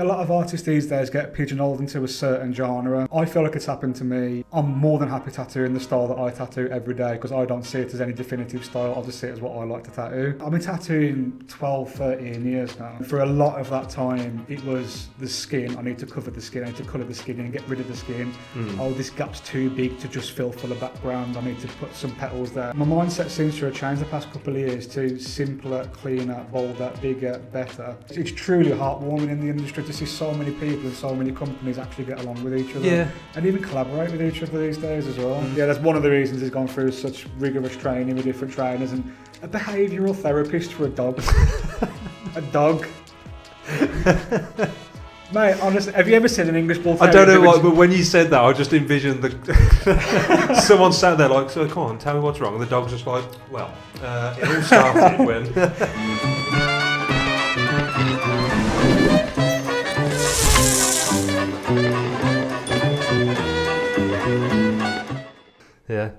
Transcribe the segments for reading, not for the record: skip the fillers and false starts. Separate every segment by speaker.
Speaker 1: a lot of artists these days get pigeonholed into a certain genre. I feel like it's happened to me. I'm more than happy tattooing the style that I tattoo every day because I don't see it as any definitive style. I just see it as what I like to tattoo. I've been tattooing 12, 13 years now. For a lot of that time, it was the skin. I need to cover the skin. I need to colour the skin and get rid of the skin. Oh, this gap's too big to just fill full of background. I need to put some petals there. My mindset seems to have changed the past couple of years to simpler, cleaner, bolder, bigger, better. It's truly heartwarming in the industry to see so many people and so many companies actually get along with each other and even collaborate with each other these days as well. Yeah, that's one of the reasons he's gone through such rigorous training with different trainers and a behavioural therapist for a dog. A dog. Mate, honestly, have you ever seen an English bull terrier?
Speaker 2: I don't know what, but when you said that, I just envisioned someone sat there like, so come on, tell me what's wrong. And the dog's just like, well, it all started when... Yeah.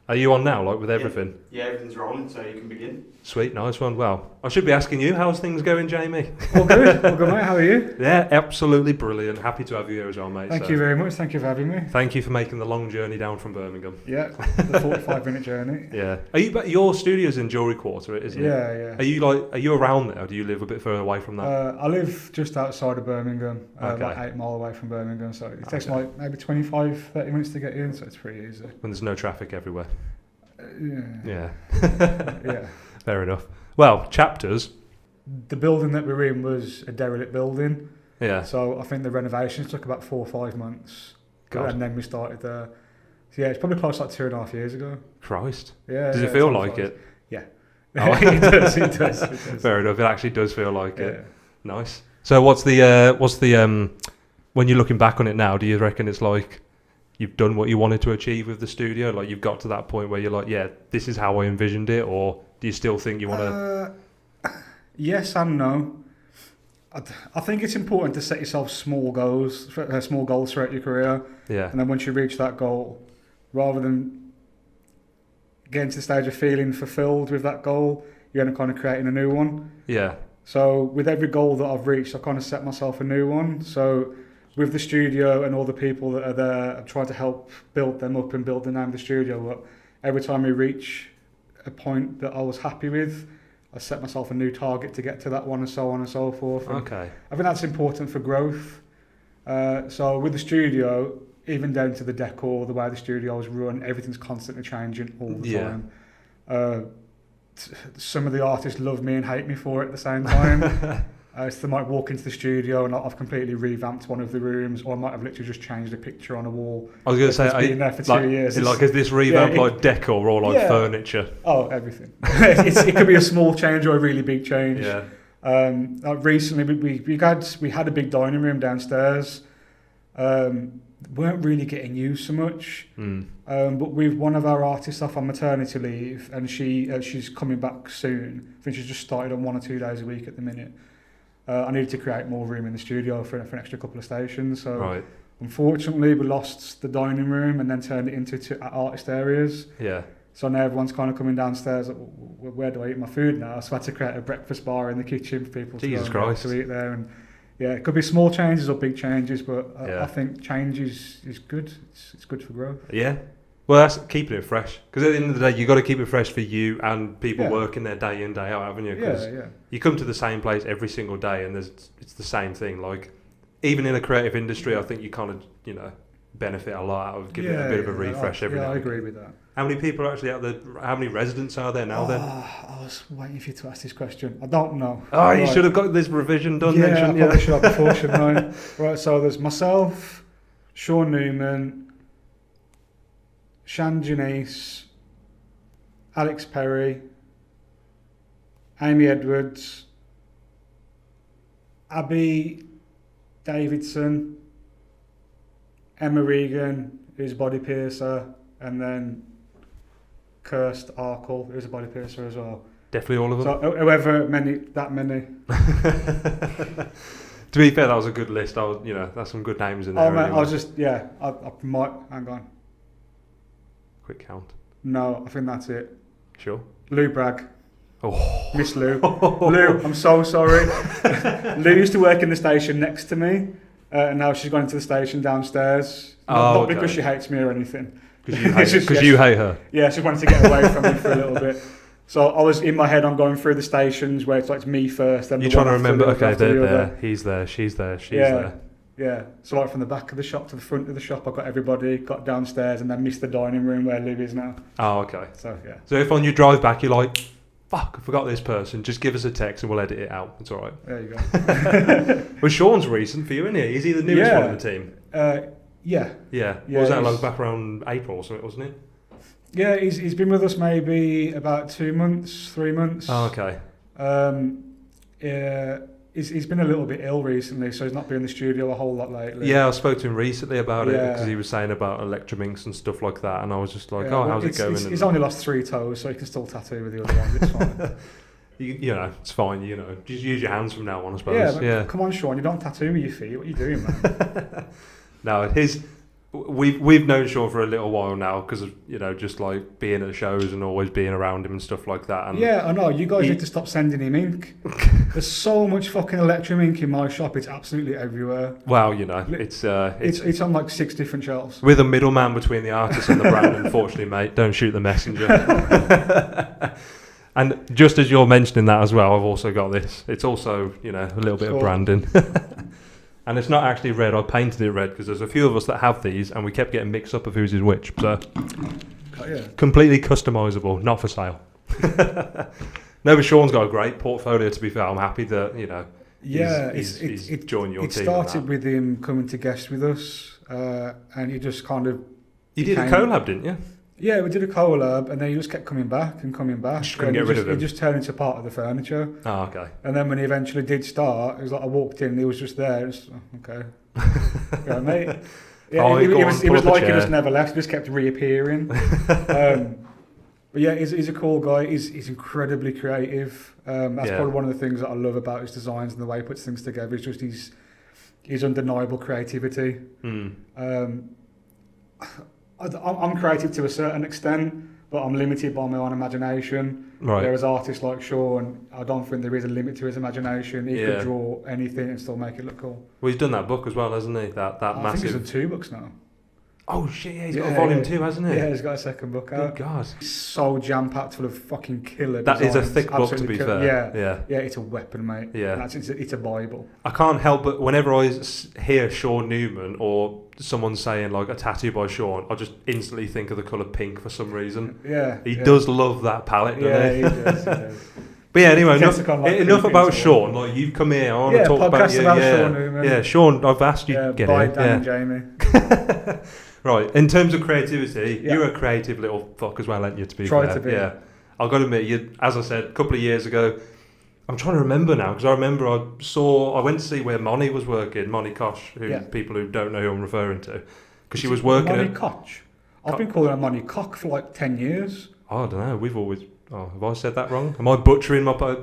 Speaker 2: Are you on now, like with everything?
Speaker 3: Yeah, everything's rolling, so you can begin.
Speaker 2: Sweet, nice one. Well, I should be asking you, how's things going, Jamie?
Speaker 1: All good, mate. How are you?
Speaker 2: Yeah, absolutely brilliant. Happy to have you here as well, mate.
Speaker 1: Thank you very much. Thank you for having me.
Speaker 2: Thank you for making the long journey down from Birmingham.
Speaker 1: Yeah, the 45-minute journey.
Speaker 2: Yeah. Your studio's in Jewellery Quarter, isn't it?
Speaker 1: Yeah.
Speaker 2: Are you around there, or do you live a bit further away from that?
Speaker 1: I live just outside of Birmingham,
Speaker 2: Okay.
Speaker 1: like 8 miles away from Birmingham, so it takes like maybe 25, 30 minutes to get in, so it's pretty easy.
Speaker 2: When there's no traffic everywhere.
Speaker 1: Yeah.
Speaker 2: Yeah. Fair enough. Well, chapters.
Speaker 1: The building that we're in was a derelict building.
Speaker 2: Yeah.
Speaker 1: So I think the renovations took about 4 or 5 months.
Speaker 2: God.
Speaker 1: And then we started there. So yeah, it's probably close like 2.5 years ago.
Speaker 2: Christ.
Speaker 1: Yeah.
Speaker 2: Does it feel like it?
Speaker 1: Yeah.
Speaker 2: Oh.
Speaker 1: It does.
Speaker 2: Fair enough. It actually does feel like it. Nice. So what's the when you're looking back on it now, do you reckon it's like you've done what you wanted to achieve with the studio? Like you've got to that point where you're like, yeah, this is how I envisioned it, or do you still think you want to?
Speaker 1: Yes and no. I think it's important to set yourself small goals throughout your career.
Speaker 2: Yeah.
Speaker 1: And then once you reach that goal, rather than getting to the stage of feeling fulfilled with that goal, you're going to kind of creating a new one.
Speaker 2: Yeah.
Speaker 1: So with every goal that I've reached, I kind of set myself a new one. So with the studio and all the people that are there, I'm trying to help build them up and build the name of the studio up. Every time we reach a point that I was happy with, I set myself a new target to get to that one, and so on and so forth. And
Speaker 2: Okay.
Speaker 1: I think that's important for growth. So with the studio, even down to the decor, the way the studio is run, everything's constantly changing all the time. Some of the artists love me and hate me for it at the same time. So they might walk into the studio and I've completely revamped one of the rooms, or I might have literally just changed a picture on a wall.
Speaker 2: I was going to say,
Speaker 1: it's been there for 2 years.
Speaker 2: Is this revamp like decor or like furniture?
Speaker 1: Oh, everything. It could be a small change or a really big change.
Speaker 2: Yeah.
Speaker 1: Recently, we had a big dining room downstairs. Weren't really getting used so much. But with one of our artists off on maternity leave, and she's coming back soon. I think she's just started on 1 or 2 days a week at the minute. I needed to create more room in the studio for an extra couple of stations. So unfortunately, we lost the dining room and then turned it into 2 artist areas.
Speaker 2: Yeah.
Speaker 1: So now everyone's kind of coming downstairs. Like, where do I eat my food now? So I had to create a breakfast bar in the kitchen for people to eat there. And yeah, it could be small changes or big changes, but I think change is good. It's good for growth.
Speaker 2: Yeah. Well, that's keeping it fresh. Because at the end of the day, you've got to keep it fresh for you and people working there day in, day out, haven't you? Because you come to the same place every single day and it's the same thing. Like, even in a creative industry, I think you kind of, benefit a lot out of giving it a bit of a refresh every now and
Speaker 1: then. I agree with that.
Speaker 2: How many people are actually out there? How many residents are there now then?
Speaker 1: I was waiting for you to ask this question. I don't know.
Speaker 2: Oh, you should have got this revision done then, shouldn't you?
Speaker 1: I probably should have before, shouldn't I? Right, so there's myself, Sean Newman, Shan Janice, Alex Perry, Amy Edwards, Abby Davidson, Emma Regan, who's a body piercer, and then Kirst Arkle, who's a body piercer as well.
Speaker 2: Definitely all of them?
Speaker 1: So whoever many.
Speaker 2: To be fair, that was a good list. That's some good names in there.
Speaker 1: Mate, I was just, I might, hang on.
Speaker 2: Quick count.
Speaker 1: No, I think that's it.
Speaker 2: Sure.
Speaker 1: Lou Bragg.
Speaker 2: Oh.
Speaker 1: Miss Lou. Lou, I'm so sorry. Lou used to work in the station next to me, and now she's gone into the station downstairs. Not because she hates me or anything.
Speaker 2: Because you hate her.
Speaker 1: Yeah, she wanted to get away from me for a little bit. So I was in my head, I'm going through the stations where it's like me first. Then
Speaker 2: you're trying to remember, okay, they're there, he's there, she's there, she's there.
Speaker 1: Yeah, so like from the back of the shop to the front of the shop, I got everybody, got downstairs, and then missed the dining room where Lou is now.
Speaker 2: Oh, okay.
Speaker 1: So, yeah.
Speaker 2: So if on your drive back you're like, fuck, I forgot this person, just give us a text and we'll edit it out. It's all right.
Speaker 1: There you go.
Speaker 2: Well, Sean's recent for you, isn't he? Is he the newest one of the team?
Speaker 1: Yeah.
Speaker 2: What was that like back around April or something, wasn't it?
Speaker 1: Yeah, he's been with us maybe about 2 months, 3 months.
Speaker 2: Oh, okay.
Speaker 1: He's been a little bit ill recently, so he's not been in the studio a whole lot lately.
Speaker 2: Yeah, I spoke to him recently about it because he was saying about electrominks and stuff like that, and I was just like, how's it going?
Speaker 1: He's only lost 3 toes, so he can still tattoo with the other ones. It's fine.
Speaker 2: you know, it's fine. You know, just use your hands from now on, I suppose.
Speaker 1: Yeah. Come on, Sean, you don't tattoo with your feet. What are you doing, man?
Speaker 2: No, we've known Sean for a little while now because of, you know, just like being at shows and always being around him and stuff like that. And
Speaker 1: yeah, I know. You guys need to stop sending him ink. There's so much fucking electrum ink in my shop. It's absolutely everywhere.
Speaker 2: Well, you know, it's
Speaker 1: on like 6 different shelves.
Speaker 2: We're the middleman between the artist and the brand, unfortunately, mate. Don't shoot the messenger. And just as you're mentioning that as well, I've also got this. It's also, you know, a little bit of branding. And it's not actually red. I painted it red because there's a few of us that have these and we kept getting mixed up of whose is which. So, completely customisable, not for sale. No, but Sean's got a great portfolio, to be fair. I'm happy that, you know, he's joined your team.
Speaker 1: It started with him coming to guest with us, and he just kind of...
Speaker 2: You did a collab, didn't you?
Speaker 1: Yeah, we did a collab, and then he just kept coming back and coming back.
Speaker 2: Just couldn't get rid of him.
Speaker 1: He just turned into part of the furniture.
Speaker 2: Oh, okay.
Speaker 1: And then when he eventually did start, it was like I walked in, and he was just there. Just, okay. Yeah, mate. Yeah, he was like he just never left. He just kept reappearing. But yeah, he's a cool guy. He's incredibly creative. That's probably one of the things that I love about his designs and the way he puts things together. Is just his undeniable creativity. I'm creative to a certain extent, but I'm limited by my own imagination.
Speaker 2: Right.
Speaker 1: Whereas artists like Sean, I don't think there is a limit to his imagination. He could draw anything and still make it look cool.
Speaker 2: Well, he's done that book as well, hasn't he? That massive.
Speaker 1: I think he's done 2 books now.
Speaker 2: Oh shit! Yeah, he's got a volume 2, hasn't he?
Speaker 1: Yeah, he's got a second book out.
Speaker 2: Good God!
Speaker 1: It's so jam packed full of fucking killer.
Speaker 2: That
Speaker 1: designs.
Speaker 2: is a thick book, to be fair.
Speaker 1: Yeah. It's a weapon, mate.
Speaker 2: Yeah,
Speaker 1: it's a Bible.
Speaker 2: I can't help but whenever I hear Sean Newman or someone saying like a tattoo by Sean, I just instantly think of the colour pink for some reason.
Speaker 1: Yeah,
Speaker 2: he does love that palette, doesn't
Speaker 1: he? He does.
Speaker 2: But yeah, anyway, enough about Sean. Like, you've come here, I want to talk about you.
Speaker 1: Sean Newman.
Speaker 2: Yeah, Sean, I've asked you to get
Speaker 1: by
Speaker 2: here.
Speaker 1: Dan and Jamie.
Speaker 2: Right, in terms of creativity, you're a creative little fuck as well, aren't you, to be fair?
Speaker 1: Try to be.
Speaker 2: Yeah. I've got to admit, you, as I said, a couple of years ago, I'm trying to remember now, because I remember I went to see where Moni was working, Moni Koch, people who don't know who I'm referring to, because she was working
Speaker 1: Moni Koch? I've been calling her Moni Cock for like 10 years.
Speaker 2: Oh, I don't know, we've always... Oh, have I said that wrong? Am I butchering my...
Speaker 3: Yeah,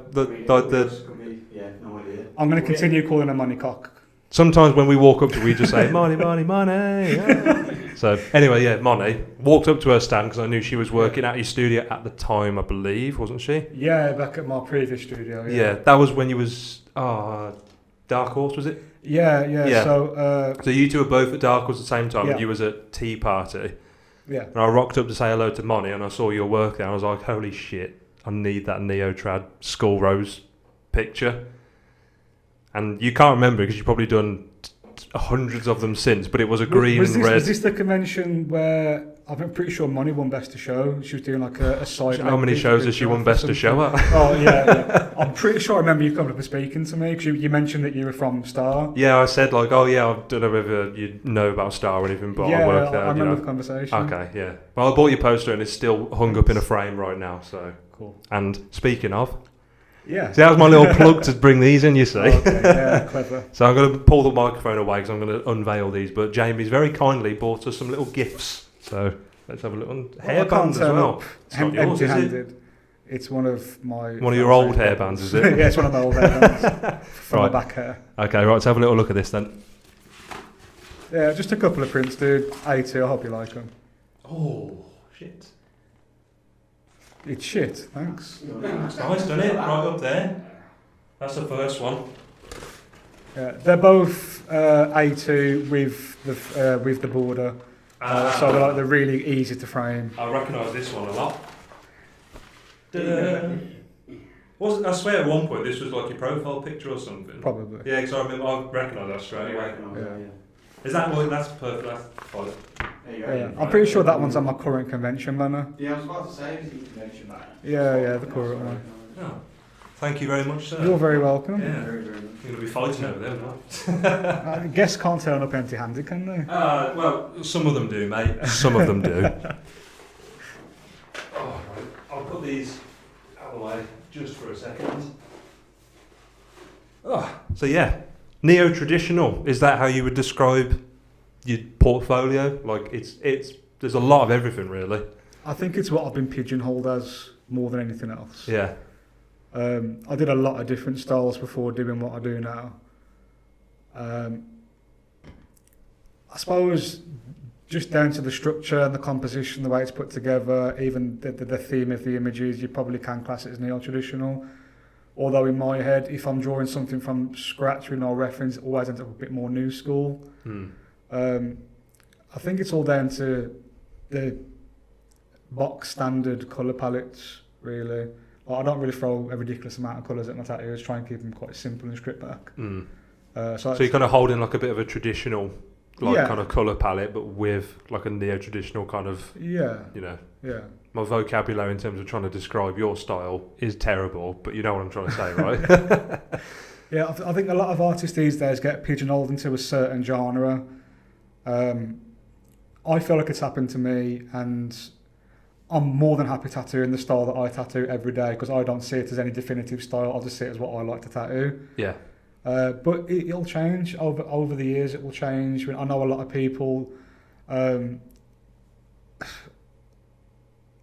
Speaker 3: no idea.
Speaker 1: I'm going to continue calling her Moni Cock.
Speaker 2: Sometimes when we walk up to her, we just say, Moni, Moni, Moni. So, anyway, yeah, Moni. Walked up to her stand because I knew she was working at your studio at the time, I believe, wasn't she?
Speaker 1: Yeah, back at my previous studio,
Speaker 2: Yeah, that was when you was... Dark Horse, was it?
Speaker 1: Yeah. So
Speaker 2: you two were both at Dark Horse at the same time, and you was at Tea Party.
Speaker 1: Yeah.
Speaker 2: And I rocked up to say hello to Moni, and I saw your work there, and I was like, holy shit, I need that Neotrad Skull Rose picture. And you can't remember because you've probably done hundreds of them since, but it was a green and red.
Speaker 1: Was this the convention where I'm pretty sure Moni won Best of Show? She was doing like a side.
Speaker 2: How many shows has she won Best of Show at?
Speaker 1: Oh yeah. I'm pretty sure I remember you coming up and speaking to me because you mentioned that you were from Starr.
Speaker 2: Yeah, I said like, oh yeah, I don't know whether you know about Starr or anything, but I work there.
Speaker 1: I remember the conversation.
Speaker 2: Okay, yeah. Well, I bought your poster and it's still hung up in a frame right now. So
Speaker 1: cool.
Speaker 2: And speaking of.
Speaker 1: Yeah.
Speaker 2: See, that was my little plug to bring these in, you see.
Speaker 1: Okay, yeah, clever.
Speaker 2: So I'm going to pull the microphone away because I'm going to unveil these. But Jamie's very kindly bought us some little gifts. So let's have a little hairband as well. It's not yours, is it?
Speaker 1: It's one of my...
Speaker 2: One of your old hairbands, is it?
Speaker 1: Yeah, it's one of my old hairbands. From my back hair.
Speaker 2: Okay, right, let's have a little look at this then.
Speaker 1: Yeah, just a couple of prints, dude. A2, I hope you like them.
Speaker 2: Oh, shit.
Speaker 1: It's shit, thanks.
Speaker 2: It's nice, isn't it? Right up there. That's the first one.
Speaker 1: Yeah, they're both A2 with the border, so they're really easy to frame.
Speaker 2: I recognise this one a lot. I swear at one point this was like your profile picture or something.
Speaker 1: Probably.
Speaker 2: Yeah, because I recognise that straight away.
Speaker 3: Yeah.
Speaker 2: Is that one? That's perfect. That's fine.
Speaker 3: There you go.
Speaker 1: Yeah. I'm pretty sure that one's on my current convention banner.
Speaker 3: Yeah, I was about to say, is it convention banner?
Speaker 1: Yeah, the current one.
Speaker 2: Oh. Thank you very much, sir.
Speaker 1: You're very welcome.
Speaker 2: Yeah.
Speaker 3: Very, very much.
Speaker 2: You're going to be fighting over there now.
Speaker 1: Guests can't turn up empty-handed, can they?
Speaker 2: Well, some of them do, mate. Some of them do. Oh, right. I'll put these out of the way just for a second. Oh, so yeah, neo-traditional. Is that how you would describe your portfolio? Like there's a lot of everything, really.
Speaker 1: I think it's what I've been pigeonholed as more than anything else.
Speaker 2: Yeah.
Speaker 1: I did a lot of different styles before doing what I do now. I suppose just down to the structure and the composition, the way it's put together, even the theme of the images, you probably can class it as neo-traditional. Although in my head, if I'm drawing something from scratch with no reference, it always ends up a bit more new school. I think it's all down to the box standard colour palettes, really. I don't really throw a ridiculous amount of colours at my tattoos, try and keep them quite simple and stripped back.
Speaker 2: So you're kind of holding like a bit of a traditional
Speaker 1: Yeah.
Speaker 2: kind of colour palette, but with like a neo-traditional kind of,
Speaker 1: Yeah,
Speaker 2: you know.
Speaker 1: yeah.
Speaker 2: My vocabulary in terms of trying to describe your style is terrible, but you know what I'm trying to say, right?
Speaker 1: Yeah, I think a lot of artists these days get pigeonholed into a certain genre. I feel like it's happened to me, and I'm more than happy tattooing the style that I tattoo every day because I don't see it as any definitive style. I just see it as what I like to tattoo.
Speaker 2: Yeah.
Speaker 1: But it'll change over the years. It will change. I know a lot of people.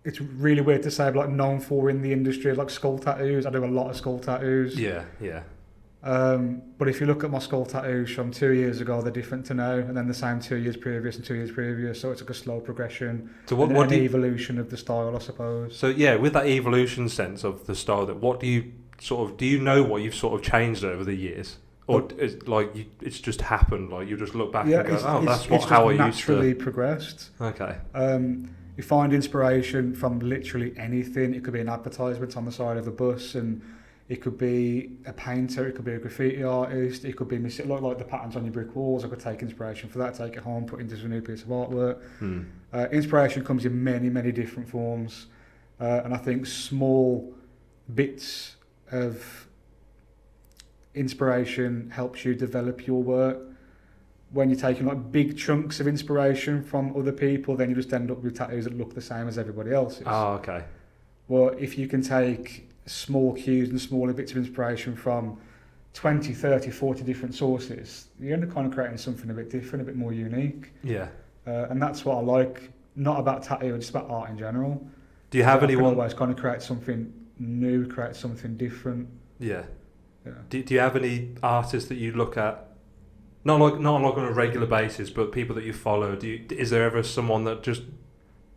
Speaker 1: It's really weird to say, but like known for in the industry, like skull tattoos. I do a lot of skull tattoos.
Speaker 2: Yeah, yeah.
Speaker 1: But if you look at my skull tattoos from 2 years ago, they're different to now, and then the same 2 years previous and 2 years previous. So it's like a slow progression.
Speaker 2: So what
Speaker 1: an
Speaker 2: do you,
Speaker 1: evolution of the style, I suppose.
Speaker 2: So yeah, with that evolution sense of the style, that what do you do you know what you've sort of changed over the years, or is it's just happened? Like you just look back and go, oh, that's how I used to.
Speaker 1: Naturally progressed.
Speaker 2: Okay.
Speaker 1: You find inspiration from literally anything. It could be an advertisement on the side of the bus, and it could be a painter, it could be a graffiti artist, it could be like the patterns on your brick walls. I could take inspiration for that, take it home, put it into a new piece of artwork. Inspiration comes in many, many different forms, and I think small bits of inspiration helps you develop your work. When you're taking like big chunks of inspiration from other people, then you just end up with tattoos that look the same as everybody else's.
Speaker 2: Oh, okay.
Speaker 1: Well, if you can take small cues and smaller bits of inspiration from 20, 30, 40 different sources, you end up kind of creating something a bit different, a bit more unique.
Speaker 2: Yeah.
Speaker 1: And that's what I like, not about tattoo, just about art in general.
Speaker 2: Do you have anyone?
Speaker 1: I can always kind of create something new, create something different.
Speaker 2: Yeah.
Speaker 1: Yeah.
Speaker 2: Do you have any artists that you look at, not like on a regular basis, but people that you follow? Is there ever someone that just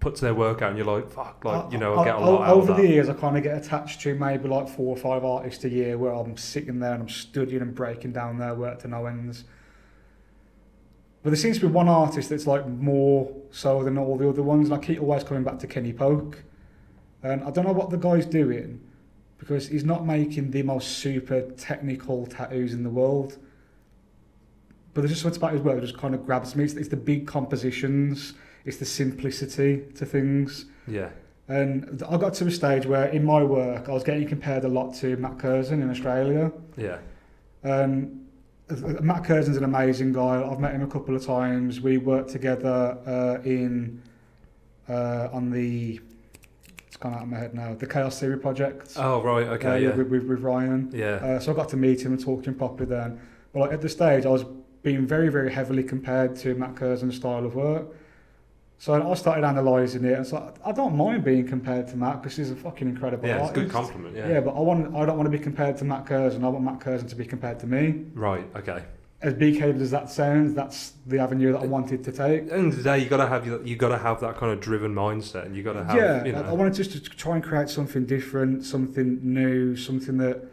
Speaker 2: puts their work out and you're like, fuck, like, I get a lot out of that?
Speaker 1: Over the years, I kind of get attached to maybe like 4 or 5 artists a year where I'm sitting there and I'm studying and breaking down their work to no ends. But there seems to be one artist that's like more so than all the other ones, and I keep always coming back to Kenny Polk. And I don't know what the guy's doing, because he's not making the most super technical tattoos in the world. But there's just something about his work that just kind of grabs me. It's the big compositions, it's the simplicity to things.
Speaker 2: Yeah.
Speaker 1: And I got to a stage where in my work I was getting compared a lot to Matt Curzon in Australia.
Speaker 2: Yeah.
Speaker 1: Matt Curzon's an amazing guy. I've met him a couple of times. We worked together on the, it's gone out of my head now, the Chaos Theory project.
Speaker 2: Oh, right, okay, yeah.
Speaker 1: With Ryan.
Speaker 2: Yeah.
Speaker 1: So I got to meet him and talk to him properly then. But like, at the stage I was being very, very heavily compared to Matt Curzon's style of work. So I started analysing it, and it's like, I don't mind being compared to Matt because he's a fucking incredible artist.
Speaker 2: It's a good compliment, yeah.
Speaker 1: Yeah, but I don't want to be compared to Matt Curzon. I want Matt Curzon to be compared to me.
Speaker 2: Right, okay.
Speaker 1: as big-headed as that sounds, that's the avenue that I wanted to take.
Speaker 2: At the end of the day, you gotta have that kind of driven mindset, and you gotta have.
Speaker 1: I wanted just to try and create something different, something new, something that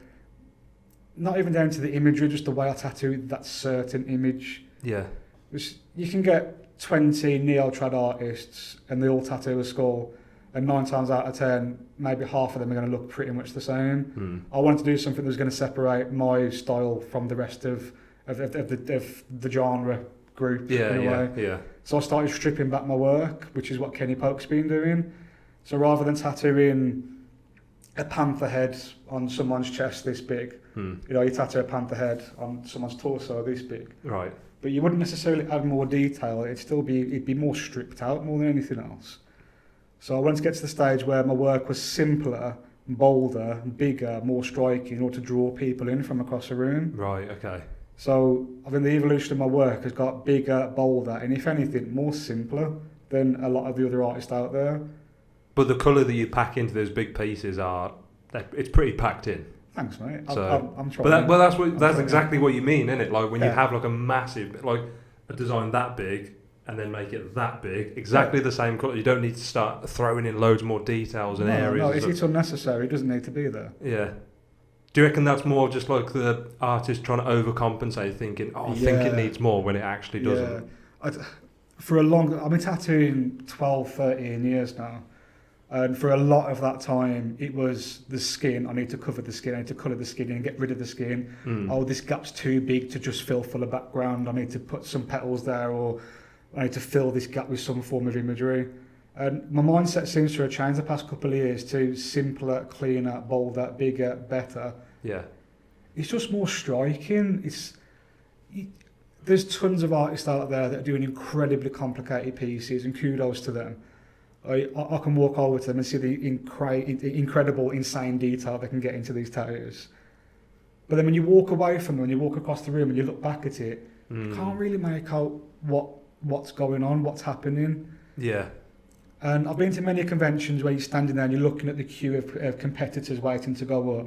Speaker 1: not even down to the imagery, just the way I tattoo that certain image.
Speaker 2: Yeah.
Speaker 1: Which you can get 20 neo-trad artists, and they all tattoo a skull, and 9 times out of 10, maybe half of them are going to look pretty much the same. I wanted to do something that was going to separate my style from the rest of the genre group in a way.
Speaker 2: Yeah.
Speaker 1: So I started stripping back my work, which is what Kenny Polk's been doing. So rather than tattooing a panther head on someone's chest this big, you tattoo a panther head on someone's torso this big.
Speaker 2: Right.
Speaker 1: But you wouldn't necessarily add more detail. It'd be more stripped out more than anything else. So I wanted to get to the stage where my work was simpler, bolder, bigger, more striking in order to draw people in from across a room.
Speaker 2: Right, okay.
Speaker 1: So I think the evolution of my work has got bigger, bolder, and if anything, more simpler than a lot of the other artists out there.
Speaker 2: But the colour that you pack into those big pieces it's pretty packed in.
Speaker 1: Thanks, mate.
Speaker 2: So,
Speaker 1: I'm trying.
Speaker 2: But that's exactly what you mean, isn't it? Like when you have like a massive, like a design that big, and then make it that big, exactly the same colour. You don't need to start throwing in loads more details and areas.
Speaker 1: No, it's unnecessary. It doesn't need to be there.
Speaker 2: Yeah. Do you reckon that's more just like the artist trying to overcompensate, thinking, I think it needs more when it actually doesn't?
Speaker 1: Yeah. I've been tattooing 12, 13 years now. And for a lot of that time, it was the skin. I need to cover the skin. I need to colour the skin and get rid of the skin. Oh, this gap's too big to just fill full of background. I need to put some petals there, or I need to fill this gap with some form of imagery. And my mindset seems to have changed the past couple of years to simpler, cleaner, bolder, bigger, better.
Speaker 2: Yeah.
Speaker 1: It's just more striking. There's tons of artists out there that are doing incredibly complicated pieces, and kudos to them. I can walk over to them and see the incredible, insane detail they can get into these tattoos. But then when you walk away from them, when you walk across the room and you look back at it, you can't really make out what's going on, what's happening.
Speaker 2: Yeah.
Speaker 1: And I've been to many conventions where you're standing there and you're looking at the queue of competitors waiting to go up.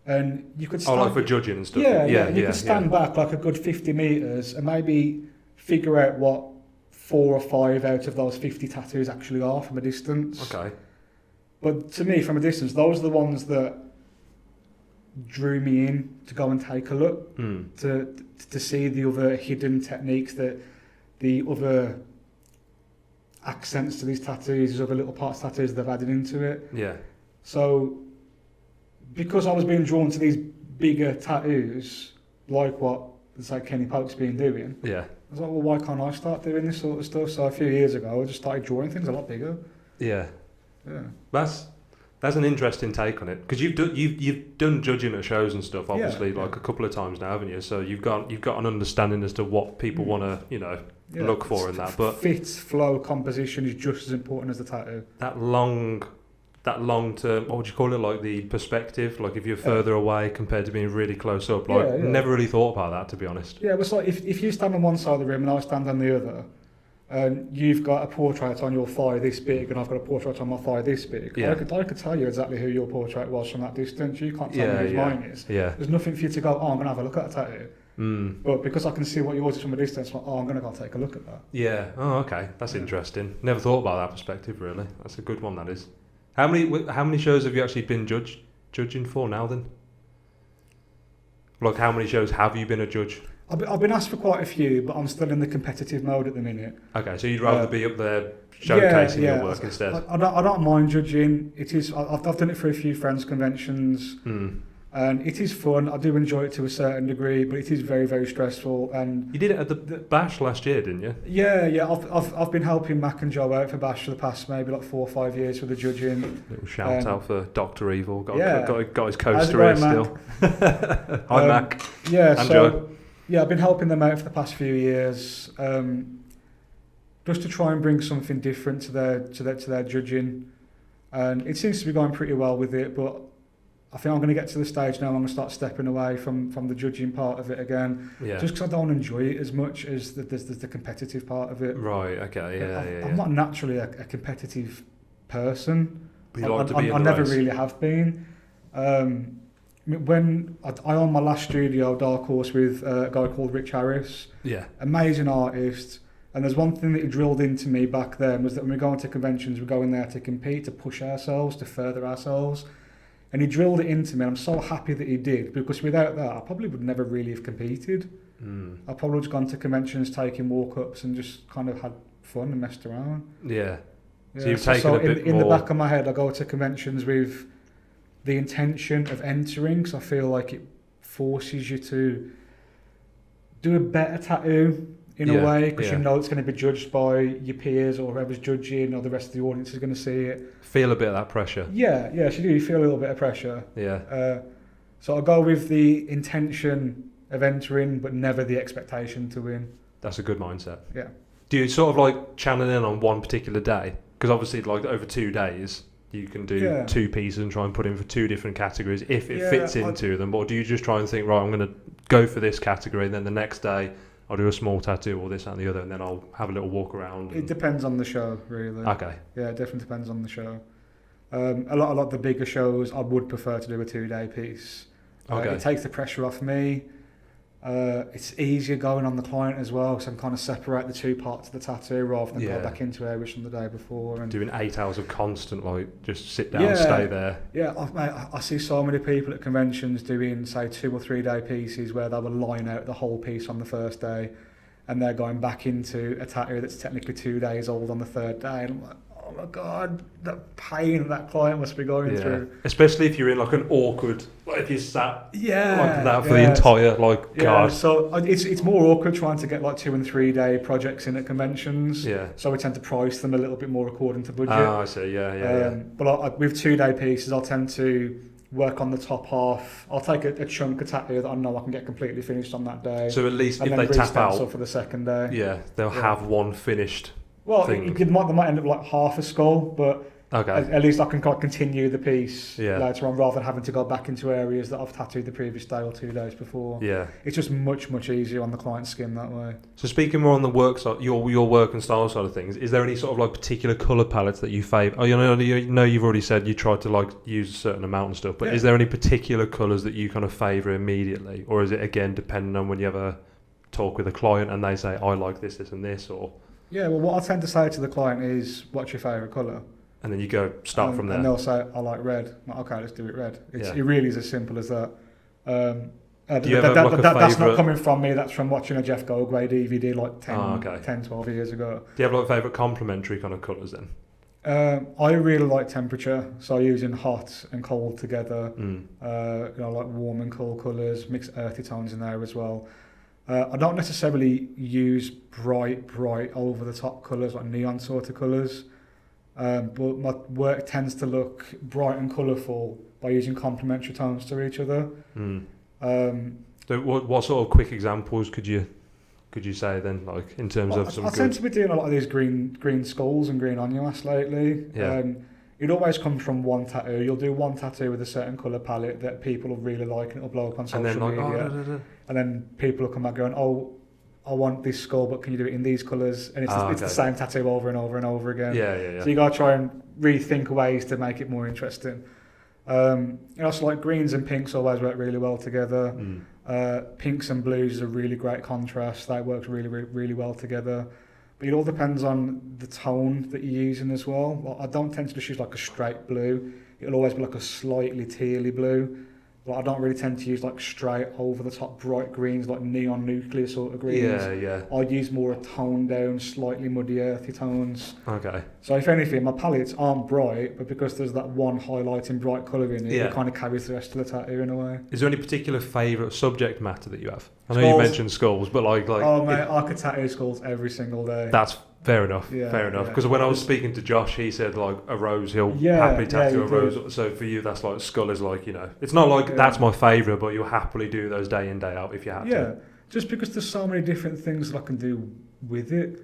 Speaker 1: And you could stand...
Speaker 2: like for judging and stuff.
Speaker 1: You could stand back like a good 50 metres and maybe figure out what 4 or 5 out of those 50 tattoos actually are from a distance.
Speaker 2: Okay.
Speaker 1: But to me, from a distance, those are the ones that drew me in to go and take a look, to see the other hidden techniques, the other accents to these tattoos, these other little parts of tattoos they've added into it.
Speaker 2: Yeah.
Speaker 1: So, because I was being drawn to these bigger tattoos, like what Kenny Polk's been doing, I was like, well, why can't I start doing this sort of stuff? So a few years ago, I just started drawing things a lot bigger.
Speaker 2: Yeah. That's an interesting take on it, because you've done judging at shows and stuff, obviously, a couple of times now, haven't you? So you've got an understanding as to what people want to look for in that. But
Speaker 1: fit, flow, composition is just as important as the tattoo.
Speaker 2: That long term, what would you call it? Like the perspective, like if you're further away compared to being really close up. Never really thought about that, to be honest.
Speaker 1: Yeah, it's like if you stand on one side of the room and I stand on the other, and you've got a portrait on your thigh this big and I've got a portrait on my thigh this big, I could tell you exactly who your portrait was from that distance. You can't tell me whose mine is. There's nothing for you to go, I'm going to have a look at a tattoo. But because I can see what yours is from a distance, I'm going to go take a look at that. Yeah.
Speaker 2: Oh, okay. That's interesting. Never thought about that perspective, really. That's a good one, that is. How many shows have you actually been judging for now, then? Like, how many shows have you been a judge?
Speaker 1: I've been asked for quite a few, but I'm still in the competitive mode at the minute.
Speaker 2: Okay, so you'd rather be up there showcasing your work instead?
Speaker 1: I don't mind judging. I've done it for a few friends' conventions, and it is fun. I do enjoy it to a certain degree, but it is very, very stressful. And
Speaker 2: you did it at the Bash last year, didn't you?
Speaker 1: Yeah. I've been helping Mac and Joe out for Bash for the past maybe 4 or 5 years with the judging.
Speaker 2: Little shout out for Dr. Evil. Got his coaster here still. Hi, Mac.
Speaker 1: Yeah,
Speaker 2: and Joe.
Speaker 1: Yeah, I've been helping them out for the past few years, just to try and bring something different to their judging, and it seems to be going pretty well with it. But I think I'm going to get to the stage now. I'm going to start stepping away from the judging part of it again, just because I don't enjoy it as much as the competitive part of it.
Speaker 2: Right. Okay.
Speaker 1: I'm not naturally a competitive person.
Speaker 2: But you like to be in the
Speaker 1: never
Speaker 2: race.
Speaker 1: really have been. when I owned my last studio, Dark Horse, with a guy called Rich Harris.
Speaker 2: Yeah.
Speaker 1: Amazing artist. And there's one thing that he drilled into me back then was that when we go into conventions, we're going there to compete, to push ourselves, to further ourselves. And he drilled it into me, and I'm so happy that he did, because without that, I probably would never really have competed. I probably would have gone to conventions, taking walk-ups, and just kind of had fun and messed around.
Speaker 2: Yeah.
Speaker 1: Yeah.
Speaker 2: So you've taken a bit
Speaker 1: in
Speaker 2: more...
Speaker 1: the back of my head, I go to conventions with the intention of entering, because I feel like it forces you to do a better tattoo in a way, because you know it's going to be judged by your peers or whoever's judging, or the rest of the audience is going to see it.
Speaker 2: Feel a bit of that pressure.
Speaker 1: Yeah, so you feel a little bit of pressure.
Speaker 2: Yeah.
Speaker 1: So I go with the intention of entering, but never the expectation to win.
Speaker 2: That's a good mindset.
Speaker 1: Yeah.
Speaker 2: Do you sort of like channel in on one particular day? Because obviously, like over 2 days, you can do 2 pieces and try and put in for 2 different categories if it fits into them. Or do you just try and think, right, I'm going to go for this category, and then the next day I'll do a small tattoo or this and the other, and then I'll have a little walk around?
Speaker 1: It depends on the show, really.
Speaker 2: Okay.
Speaker 1: Yeah, it definitely depends on the show. A lot of the bigger shows, I would prefer to do a 2-day piece.
Speaker 2: Okay.
Speaker 1: It takes the pressure off me. It's easier going on the client as well, so I can kind of separate the 2 parts of the tattoo rather than go back into areas from the day before. And
Speaker 2: doing 8 hours of constant, like, just sit down, stay there.
Speaker 1: Yeah, I see so many people at conventions doing, say, 2 or 3 day pieces where they will line out the whole piece on the first day, and they're going back into a tattoo that's technically 2 days old on the 3rd day. And I'm like, oh my God, the pain that client must be going through.
Speaker 2: Especially if you're in like an awkward, like if you sat like that for the entire, like, God.
Speaker 1: So it's more awkward trying to get like 2 and 3 day projects in at conventions.
Speaker 2: Yeah.
Speaker 1: So we tend to price them a little bit more according to budget.
Speaker 2: Oh, I see, yeah.
Speaker 1: But with 2 day pieces, I'll tend to work on the top half. I'll take a chunk of tattoo that I know I can get completely finished on that day.
Speaker 2: So at least
Speaker 1: and
Speaker 2: if
Speaker 1: then
Speaker 2: they tap out
Speaker 1: for the second day.
Speaker 2: They'll have one finished.
Speaker 1: Well, they might end up like half a skull, but at least I can continue the piece later on rather than having to go back into areas that I've tattooed the previous day or 2 days before. Yeah, it's just much easier on the client's skin that way.
Speaker 2: So speaking more on the work side, your work and style side of things, is there any sort of like particular colour palettes that you favour? Oh, you know, you've already said you try to like use a certain amount and stuff, but is there any particular colours that you kind of favour immediately, or is it again depending on when you have a talk with a client and they say I like this and this, or?
Speaker 1: Yeah, well, what I tend to say to the client is, what's your favourite colour?
Speaker 2: And then you go start from there.
Speaker 1: And they'll say, I like red. I'm like, okay, let's do it red. It really is as simple as that. That's not coming from me, that's from watching a Jeff Goldway DVD like 10, 12 years ago.
Speaker 2: Do you have like favourite complementary kind of colours then?
Speaker 1: I really like temperature, so using hot and cold together, like warm and cold colours, mix earthy tones in there as well. I don't necessarily use bright, over-the-top colours, like neon sort of colours, but my work tends to look bright and colourful by using complementary tones to each other.
Speaker 2: So what sort of quick examples could you say then, like in terms of some?
Speaker 1: I tend to be doing a lot of these green skulls and green onions lately. It always comes from one tattoo. You'll do one tattoo with a certain colour palette that people will really like, and it'll blow up on social media. And then people will come back going, oh, I want this skull, but can you do it in these colours? And it's the same tattoo over and over and over again. Yeah. So you got to try and rethink ways to make it more interesting. So like greens and pinks always work really well together. Pinks and blues is a really great contrast. That works really well together. But it all depends on the tone that you're using as well. Like, I don't tend to just use like a straight blue. It'll always be like a slightly tealy blue. Like, I don't really tend to use like straight over the top bright greens, like neon nuclear sort of greens. I'd use more a toned down, slightly muddy earthy tones. Okay. So if anything, my palettes aren't bright, but because there's that one highlighting bright colour in it, it kind of carries the rest of the tattoo in a way.
Speaker 2: Is there any particular favourite subject matter that you have? I know you mentioned skulls, but like
Speaker 1: oh mate, I could tattoo skulls every single day.
Speaker 2: That's fair enough. Because when I was speaking to Josh, he said like a rose, he'll happily tattoo a rose. So for you, that's like skull is like, it's not like that's my favourite, but you'll happily do those day in, day out if you have to.
Speaker 1: Yeah, just because there's so many different things that I can do with it.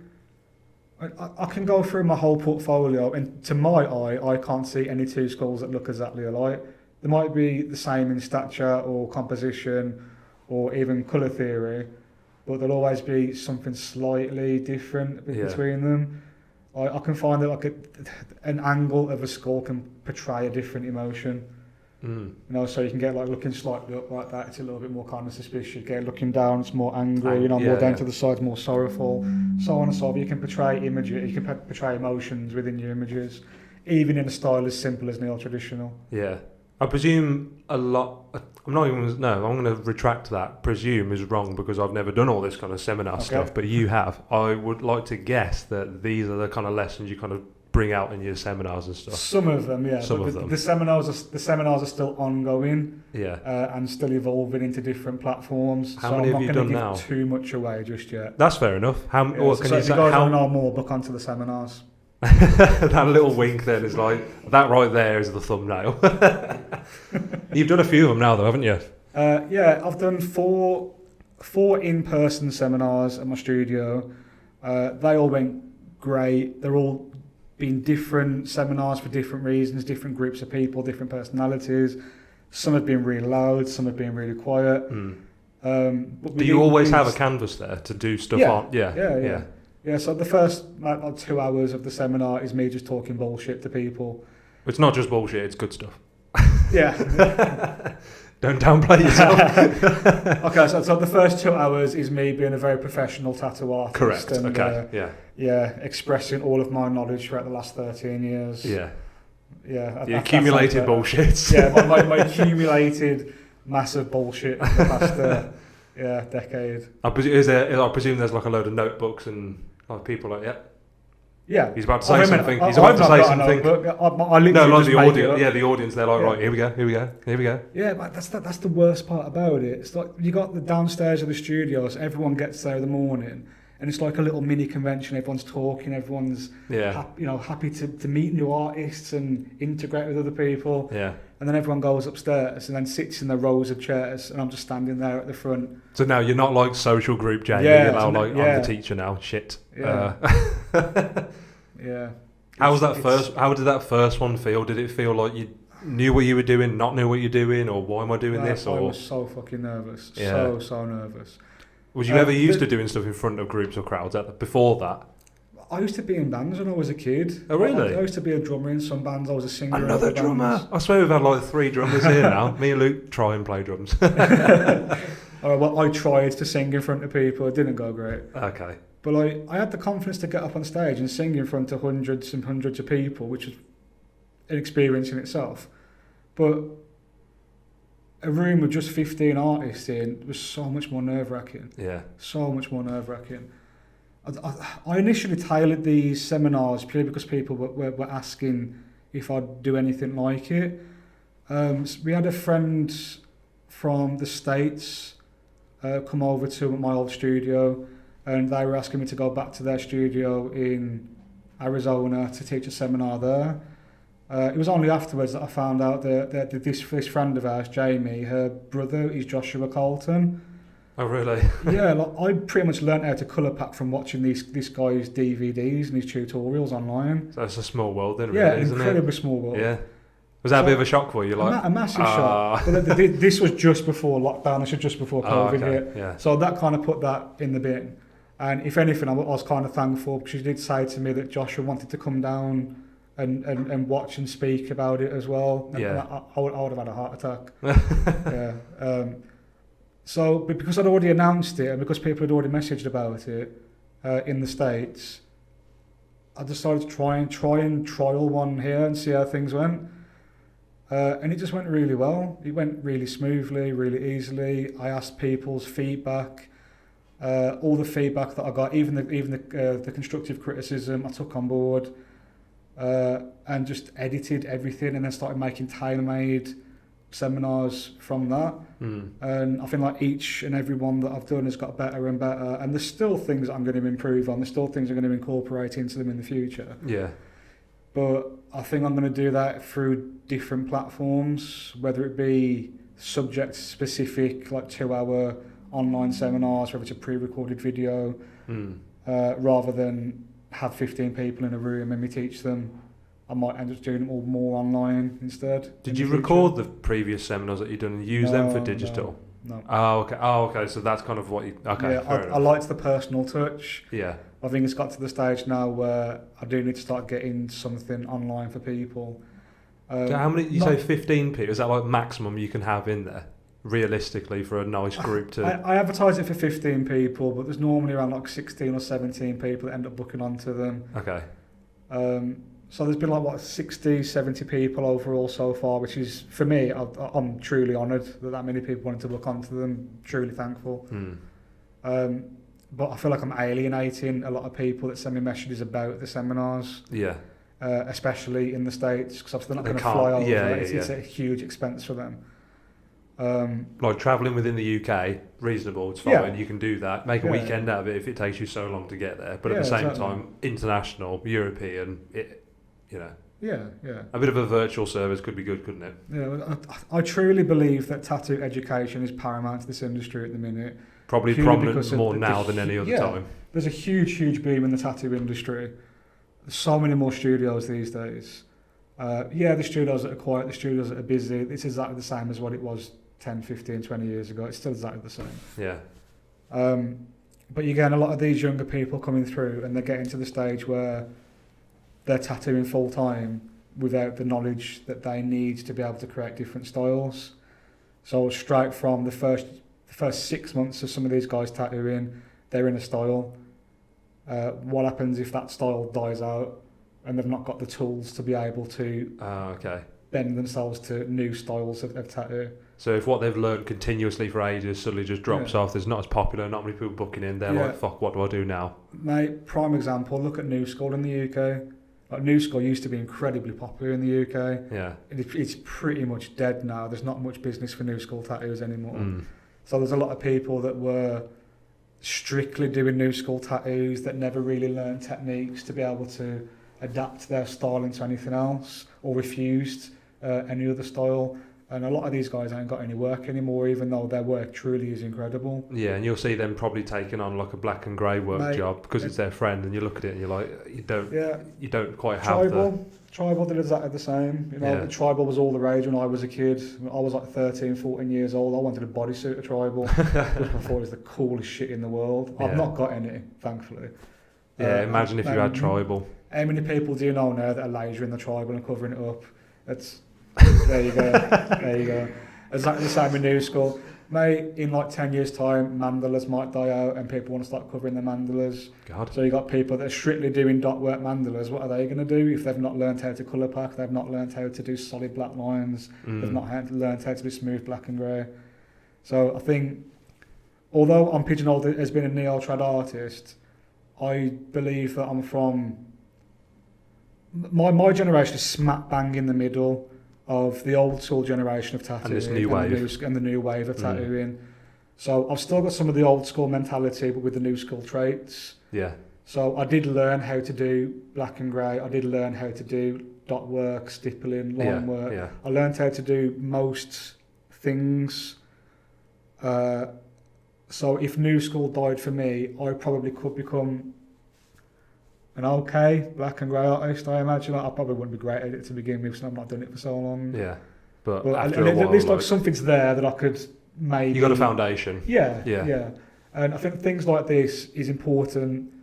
Speaker 1: I can go through my whole portfolio, and to my eye, I can't see any 2 skulls that look exactly alike. They might be the same in stature or composition or even colour theory, but there'll always be something slightly different between them. I can find that like an angle of a skull can portray a different emotion. You know, so you can get like looking slightly up like that, it's a little bit more kind of suspicious. Get looking down, it's more angry. You know, more down to the sides, more sorrowful. So on and so forth. You can portray images, you can portray emotions within your images, even in a style as simple as neo-traditional.
Speaker 2: Yeah, I presume a lot. I'm going to retract that. Presume is wrong because I've never done all this kind of seminar stuff, but you have. I would like to guess that these are the kind of lessons you kind of bring out in your seminars and stuff.
Speaker 1: Some of them, yeah.
Speaker 2: Some of them.
Speaker 1: The seminars are still ongoing,
Speaker 2: yeah,
Speaker 1: and still evolving into different platforms.
Speaker 2: How many have you done now?
Speaker 1: I'm not going to give too much away just yet.
Speaker 2: That's fair enough. How?
Speaker 1: Yeah,
Speaker 2: What
Speaker 1: so
Speaker 2: can you
Speaker 1: if
Speaker 2: say?
Speaker 1: you guys want to know more, book onto the seminars.
Speaker 2: That little wink then is like that right there is the thumbnail. You've done a few of them now, though, haven't you?
Speaker 1: Yeah, I've done four in-person seminars at my studio. They all went great. They're all been different seminars for different reasons, different groups of people, different personalities. Some have been really loud, some have been really quiet.
Speaker 2: But do you always have a canvas there to do stuff on?
Speaker 1: Yeah, so the first like 2 hours of the seminar is me just talking bullshit to people.
Speaker 2: It's not just bullshit, it's good stuff.
Speaker 1: Yeah.
Speaker 2: Don't downplay yourself.
Speaker 1: Okay, so the first 2 hours is me being a very professional tattoo artist.
Speaker 2: Correct,
Speaker 1: and,
Speaker 2: okay,
Speaker 1: yeah, expressing all of my knowledge throughout the last 13 years.
Speaker 2: Yeah.
Speaker 1: Yeah.
Speaker 2: The accumulated bullshit.
Speaker 1: Yeah, my accumulated massive bullshit for the past decade.
Speaker 2: I presume there's like a load of notebooks and like people like,
Speaker 1: yeah.
Speaker 2: He's about to say something. He's about to say something.
Speaker 1: I literally
Speaker 2: like
Speaker 1: just
Speaker 2: the
Speaker 1: make
Speaker 2: audience.
Speaker 1: it up.
Speaker 2: Yeah, the audience. They're like, right, here we go.
Speaker 1: Yeah, but that's the worst part about it. It's like you got the downstairs of the studios. Everyone gets there in the morning, and it's like a little mini convention. Everyone's talking. Everyone's happy to meet new artists and integrate with other people.
Speaker 2: Yeah.
Speaker 1: And then everyone goes upstairs and then sits in the rows of chairs, and I'm just standing there at the front.
Speaker 2: So now you're not like social group Jamie. You're now like, I'm the teacher now. Shit.
Speaker 1: Yeah. Yeah.
Speaker 2: How did that first one feel? Did it feel like you knew what you were doing, not knew what you're doing, or why am I doing this?
Speaker 1: I
Speaker 2: Or
Speaker 1: was so fucking nervous.
Speaker 2: Yeah.
Speaker 1: So nervous.
Speaker 2: Was you ever used to doing stuff in front of groups or crowds before that?
Speaker 1: I used to be in bands when I was a kid.
Speaker 2: Oh, really?
Speaker 1: I used to be a drummer in some bands. I was a singer.
Speaker 2: Another drummer.
Speaker 1: Bands.
Speaker 2: I swear we've had like 3 drummers here now. Me and Luke try and play drums.
Speaker 1: Well, I tried to sing in front of people. It didn't go great.
Speaker 2: Okay.
Speaker 1: But I had the confidence to get up on stage and sing in front of hundreds and hundreds of people, which was an experience in itself. But a room with just 15 artists in was so much more nerve-wracking.
Speaker 2: Yeah. So
Speaker 1: much more nerve-wracking. I initially tailored these seminars purely because people were asking if I'd do anything like it. So we had a friend from the States come over to my old studio, and they were asking me to go back to their studio in Arizona to teach a seminar there. It was only afterwards that I found out that this friend of ours, Jamie, her brother is Joshua Colton.
Speaker 2: Oh, really?
Speaker 1: Yeah, like I pretty much learnt how to colour pack from watching this guy's DVDs and his tutorials online.
Speaker 2: So it's a small world then, really, isn't it?
Speaker 1: Yeah, incredibly small world.
Speaker 2: Yeah. Was that a bit of a shock for you? Like
Speaker 1: a massive shock. But this was just before lockdown. This was just before COVID hit.
Speaker 2: Yeah.
Speaker 1: So that kind of put that in the bin. And if anything, I was kind of thankful because she did say to me that Joshua wanted to come down and watch and speak about it as well. And I would have had a heart attack. Yeah. So because I'd already announced it and because people had already messaged about it in the States, I decided to try and trial one here and see how things went. And it just went really well. It went really smoothly, really easily. I asked people's feedback. All the feedback that I got, even the constructive criticism, I took on board and just edited everything and then started making tailor-made seminars from that. And I feel like each and every one that I've done has got better and better, and there's still things that I'm going to improve on. There's still things I'm going to incorporate into them in the future.
Speaker 2: Yeah.
Speaker 1: But I think I'm going to do that through different platforms, whether it be subject specific, like 2-hour online seminars, whether it's a pre-recorded video, rather than have 15 people in a room and me teach them. I might end up doing them all more online instead.
Speaker 2: Did you record the previous seminars that you've done and use them for digital?
Speaker 1: No.
Speaker 2: Oh, okay. So that's kind of what you... Okay,
Speaker 1: yeah, I liked the personal touch.
Speaker 2: Yeah.
Speaker 1: I think it's got to the stage now where I do need to start getting something online for people.
Speaker 2: So how many? You say 15 people? Is that like maximum you can have in there, realistically, for a nice group to?
Speaker 1: I advertise it for 15 people, but there's normally around like 16 or 17 people that end up booking onto them.
Speaker 2: Okay.
Speaker 1: So there's been like 60, 70 people overall so far, which is, for me, I'm truly honoured that many people wanted to book onto them. Truly thankful. But I feel like I'm alienating a lot of people that send me messages about the seminars.
Speaker 2: Yeah.
Speaker 1: Especially in the States, because obviously they're not going to fly over. It's a huge expense for them.
Speaker 2: Like travelling within the UK, reasonable, it's fine,
Speaker 1: Yeah.
Speaker 2: You can do that. Make a weekend out of it if it takes you so long to get there. But at the same time, international, European,
Speaker 1: Yeah.
Speaker 2: A bit of a virtual service could be good, couldn't it?
Speaker 1: Yeah, I truly believe that tattoo education is paramount to this industry at the minute.
Speaker 2: Probably prominent more now than any other time.
Speaker 1: There's a huge boom in the tattoo industry. There's so many more studios these days. The studios that are quiet, the studios that are busy, it's exactly the same as what it was 10, 15, 20 years ago. It's still exactly the same.
Speaker 2: Yeah.
Speaker 1: But you're getting a lot of these younger people coming through, and they're getting to the stage where they're tattooing full time without the knowledge that they need to be able to create different styles. So straight from the first 6 months of some of these guys tattooing, they're in a style. What happens if that style dies out and they've not got the tools to be able to bend themselves to new styles of tattoo?
Speaker 2: So if what they've learned continuously for ages suddenly just drops off, there's not as popular, not many people booking in, they're like, fuck, what do I do now?
Speaker 1: Mate, prime example, look at New School in the UK. Like, New School used to be incredibly popular in the UK.
Speaker 2: Yeah.
Speaker 1: It's pretty much dead now. There's not much business for New School tattoos anymore. So there's a lot of people that were strictly doing New School tattoos that never really learned techniques to be able to adapt their style into anything else, or refused any other style. And a lot of these guys ain't got any work anymore, even though their work truly is incredible.
Speaker 2: Yeah, and you'll see them probably taking on like a black and grey work job because it's their friend, and you look at it and you're like, you don't quite have
Speaker 1: Tribal did exactly the same. Tribal was all the rage when I was a kid. I was like 13, 14 years old. I wanted a bodysuit of Tribal just before it was the coolest shit in the world. I've not got any, thankfully.
Speaker 2: Yeah, imagine if you had Tribal.
Speaker 1: How many people do you know now that are lasering the Tribal and covering it up? There you go. Exactly the same with New School. Mate, in like 10 years' time, mandalas might die out and people want to start covering their mandalas.
Speaker 2: God.
Speaker 1: So you got people that are strictly doing dot work mandalas. What are they going to do if they've not learned how to colour pack, they've not learned how to do solid black lines, they've not learned how to do smooth black and grey? So I think, although I'm pigeonholed as being a neo-trad artist, I believe that I'm from... My generation is smack bang in the middle of the old school generation of tattooing
Speaker 2: and this new wave.
Speaker 1: And the new wave of tattooing. So I've still got some of the old school mentality, but with the new school traits.
Speaker 2: Yeah.
Speaker 1: So I did learn how to do black and grey. I did learn how to do dot work, stippling, line work.
Speaker 2: Yeah.
Speaker 1: I learned how to do most things. So if new school died for me, I probably could become an okay black and grey artist, I imagine. I probably wouldn't be great at it to begin with, so I've not done it for so long.
Speaker 2: Yeah, but
Speaker 1: after a while, at least like something's there that I could maybe...
Speaker 2: You got a foundation.
Speaker 1: Yeah. And I think things like this is important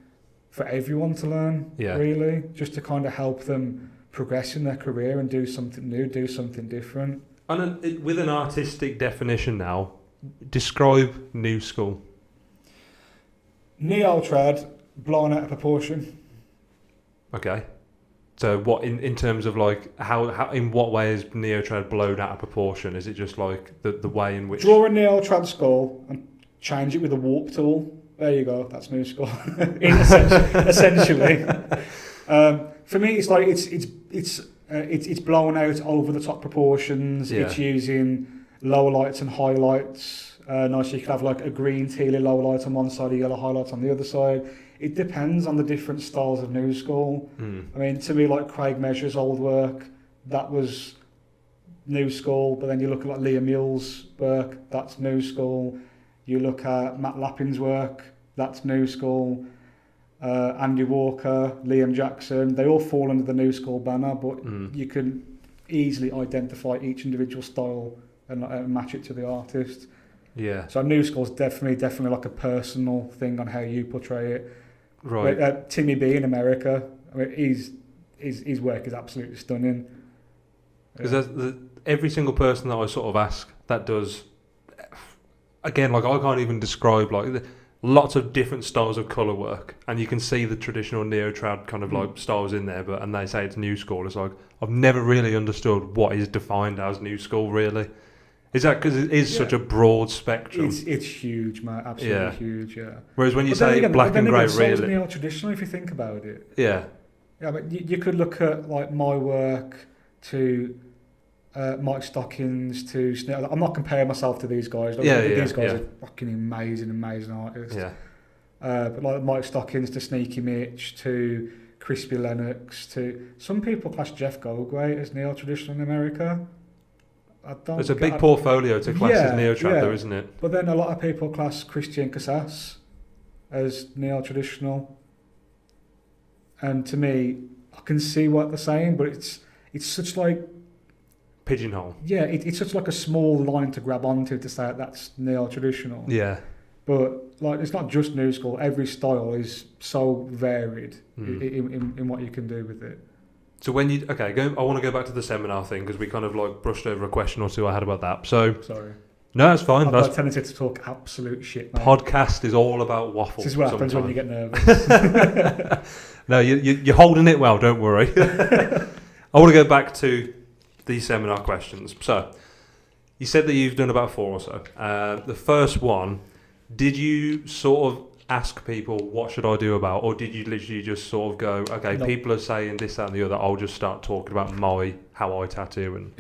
Speaker 1: for everyone to learn, really, just to kind of help them progress in their career and do something new, do something different.
Speaker 2: And with an artistic definition now, describe New School.
Speaker 1: Neo-trad, blown out of proportion.
Speaker 2: Okay. So what in terms of like how in what way is Neotrad blown out of proportion? Is it just like the way in which...
Speaker 1: Draw a Neotrad skull and change it with a warp tool. There you go. That's New School. Essentially. For me, it's like it's blown out over the top proportions.
Speaker 2: Yeah.
Speaker 1: It's using lower lights and highlights. Nice, you could have like a green tealy lower light on one side, a yellow highlight on the other side. It depends on the different styles of New School. I mean, to me, like Craig Measure's old work, that was New School. But then you look at like Liam Mule's work, that's New School. You look at Matt Lappin's work, that's New School. Andy Walker, Liam Jackson, they all fall under the New School banner, but you can easily identify each individual style and match it to the artist.
Speaker 2: Yeah.
Speaker 1: So New School's definitely like a personal thing on how you portray it.
Speaker 2: Right.
Speaker 1: Timmy B in America, I mean, his work is absolutely stunning.
Speaker 2: Because every single person that I sort of ask that does, again, like I can't even describe like lots of different styles of colour work, and you can see the traditional neo-trad kind of like styles in there, and they say it's new school. It's like I've never really understood what is defined as new school really. Is that because it is such a broad spectrum?
Speaker 1: It's huge, mate. Absolutely huge. Yeah.
Speaker 2: Whereas when you say black and grey, really,
Speaker 1: neo-traditional, if you think about it.
Speaker 2: Yeah.
Speaker 1: Yeah, but you could look at like my work to Mike Stockings to I'm not comparing myself to these guys. These guys are fucking amazing artists.
Speaker 2: Yeah.
Speaker 1: But like Mike Stockings to Sneaky Mitch to Crispy Lennox to some people class Jeff Goldthwait as neo-traditional in America.
Speaker 2: It's a big portfolio to class as neo-trad, though, isn't it?
Speaker 1: But then a lot of people class Christian Casas as neo-traditional. And to me, I can see what they're saying, but it's such like
Speaker 2: pigeonhole.
Speaker 1: Yeah, it's such like a small line to grab onto to say that's neo-traditional.
Speaker 2: Yeah.
Speaker 1: But like, it's not just new school. Every style is so varied in what you can do with it.
Speaker 2: So when you I want to go back to the seminar thing because we kind of like brushed over a question or two I had about that. So
Speaker 1: sorry.
Speaker 2: No, that's fine.
Speaker 1: I've got a tendency to talk absolute shit, mate.
Speaker 2: Podcast is all about waffle.
Speaker 1: This is what happens when you get nervous.
Speaker 2: No, you're holding it well, don't worry. I want to go back to the seminar questions. So, you said that you've done about 4 or so. The first one, did you sort of ask people, what should I do about, or did you literally just sort of go, okay, people are saying this, that and the other, I'll just start talking about how I tattoo? And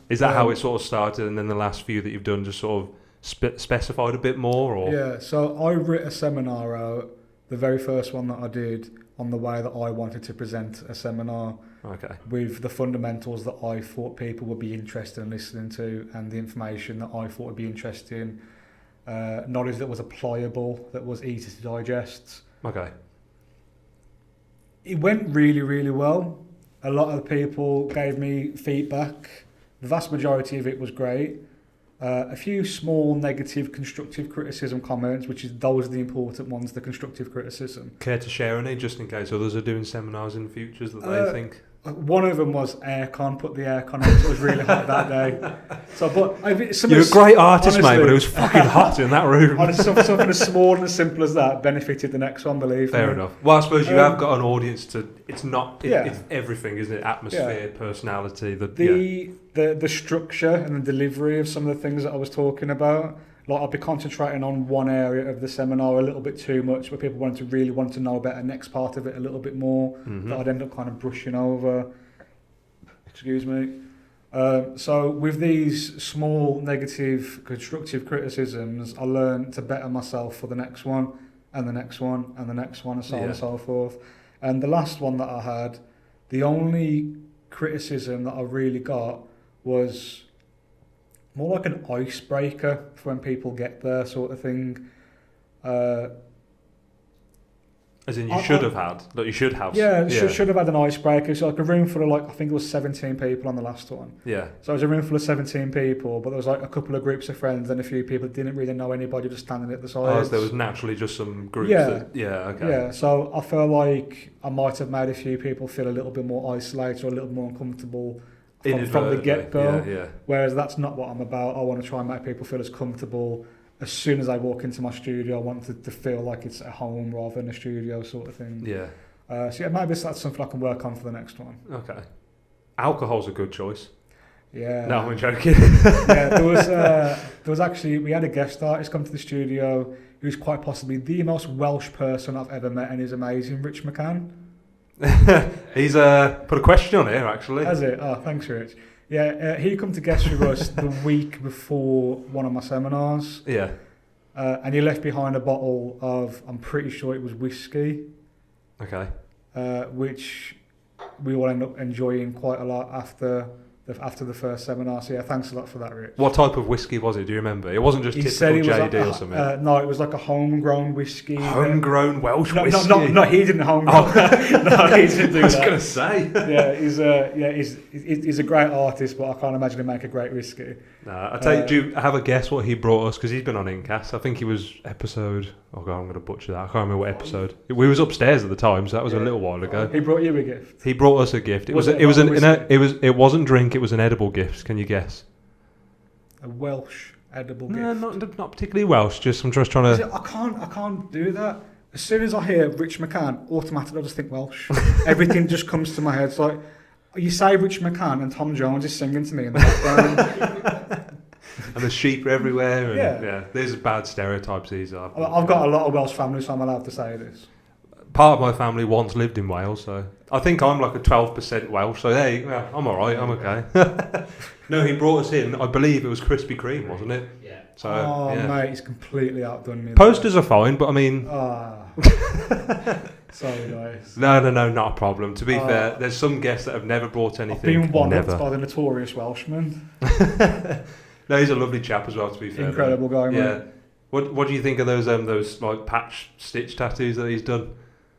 Speaker 2: is that how it sort of started, and then the last few that you've done just sort of specified a bit more? Or?
Speaker 1: Yeah, so I wrote a seminar out, the very first one that I did, on the way that I wanted to present a seminar with the fundamentals that I thought people would be interested in listening to, and the information that I thought would be interesting. Knowledge that was applicable, that was easy to digest.
Speaker 2: Okay.
Speaker 1: It went really, really well. A lot of people gave me feedback. The vast majority of it was great. A few small negative constructive criticism comments, those are the important ones, the constructive criticism.
Speaker 2: Care to share any, just in case others are doing seminars in futures that they think?
Speaker 1: One of them was aircon. Put the aircon on. It was really hot that day. So,
Speaker 2: you're a great artist, honestly, mate, but it was fucking hot in that room.
Speaker 1: Something as small and as simple as that benefited the next one, believe me.
Speaker 2: Fair enough. Well, I suppose you have got an audience to. It's not. It's everything, isn't it? Atmosphere, personality.
Speaker 1: The structure and the delivery of some of the things that I was talking about. Like, I'll be concentrating on one area of the seminar a little bit too much, where people want to know about the next part of it a little bit more, that I'd end up kind of brushing over. Excuse me. So with these small negative constructive criticisms, I learned to better myself for the next one, and the next one, and the next one, and so on and so forth. And the last one that I had, the only criticism that I really got was more like an icebreaker for when people get there, sort of thing.
Speaker 2: As in, you should have had.
Speaker 1: Yeah, should have had an icebreaker. So like a room full of I think it was 17 people on the last one.
Speaker 2: Yeah.
Speaker 1: So it was a room full of 17 people, but there was like a couple of groups of friends and a few people that didn't really know anybody, just standing at the sides.
Speaker 2: Oh, so there was naturally just some groups
Speaker 1: Yeah, so I feel like I might have made a few people feel a little bit more isolated or a little more uncomfortable from the get-go, whereas that's not what I'm about. I want to try and make people feel as comfortable as soon as I walk into my studio. I want to feel like it's at home rather than a studio sort of thing.
Speaker 2: Yeah.
Speaker 1: So maybe that's something I can work on for the next one.
Speaker 2: Okay. Alcohol's a good choice.
Speaker 1: Yeah.
Speaker 2: No, I'm joking.
Speaker 1: There was actually, we had a guest artist come to the studio who's quite possibly the most Welsh person I've ever met, and he's amazing, Rich McCann.
Speaker 2: He's put a question on here, actually.
Speaker 1: Has it? Oh, thanks, Rich. Yeah, he come to guest with us the week before one of my seminars.
Speaker 2: Yeah.
Speaker 1: And he left behind a bottle of, I'm pretty sure it was whiskey.
Speaker 2: Okay.
Speaker 1: Which we all end up enjoying quite a lot after the first seminar. So yeah, thanks a lot for that, Rich.
Speaker 2: What type of whiskey was it? Do you remember? It wasn't just typical JD or something.
Speaker 1: No, it was like a homegrown whiskey.
Speaker 2: Homegrown Welsh whiskey?
Speaker 1: No, he didn't homegrown. No, he didn't do that.
Speaker 2: I was going to say.
Speaker 1: He's a great artist, but I can't imagine him make a great whiskey.
Speaker 2: I tell you, do you have a guess what he brought us? Because he's been on Inkcast. I think he was episode. Oh god, I'm going to butcher that. I can't remember what episode. We was upstairs at the time, so that was a little while ago.
Speaker 1: He brought you a gift.
Speaker 2: He brought us a gift. It wasn't drink. It was an edible gift. Can you guess?
Speaker 1: A Welsh edible
Speaker 2: No,
Speaker 1: gift.
Speaker 2: not particularly Welsh. I'm just trying to.
Speaker 1: I can't do that. As soon as I hear Rich McCann, automatically I just think Welsh. Everything just comes to my head. It's like, you say Rich McCann and Tom Jones is singing to me in the background.
Speaker 2: And the sheep are everywhere. And,
Speaker 1: Yeah.
Speaker 2: There's bad stereotypes these are.
Speaker 1: I've got a lot of Welsh family, so I'm allowed to say this.
Speaker 2: Part of my family once lived in Wales, so I think I'm like a 12% Welsh. So yeah, I'm all right. I'm okay. No, he brought us in. I believe it was Krispy Kreme, wasn't it?
Speaker 3: Yeah.
Speaker 2: So,
Speaker 1: mate, he's completely outdone me.
Speaker 2: Posters are fine, but I mean...
Speaker 1: Sorry, guys.
Speaker 2: No, not a problem. To be fair, there's some guests that have never brought anything.
Speaker 1: I've been one-upped by the notorious Welshman.
Speaker 2: No, he's a lovely chap as well, to be fair.
Speaker 1: Incredible guy, mate.
Speaker 2: Yeah. What do you think of those like patch stitch tattoos that he's done?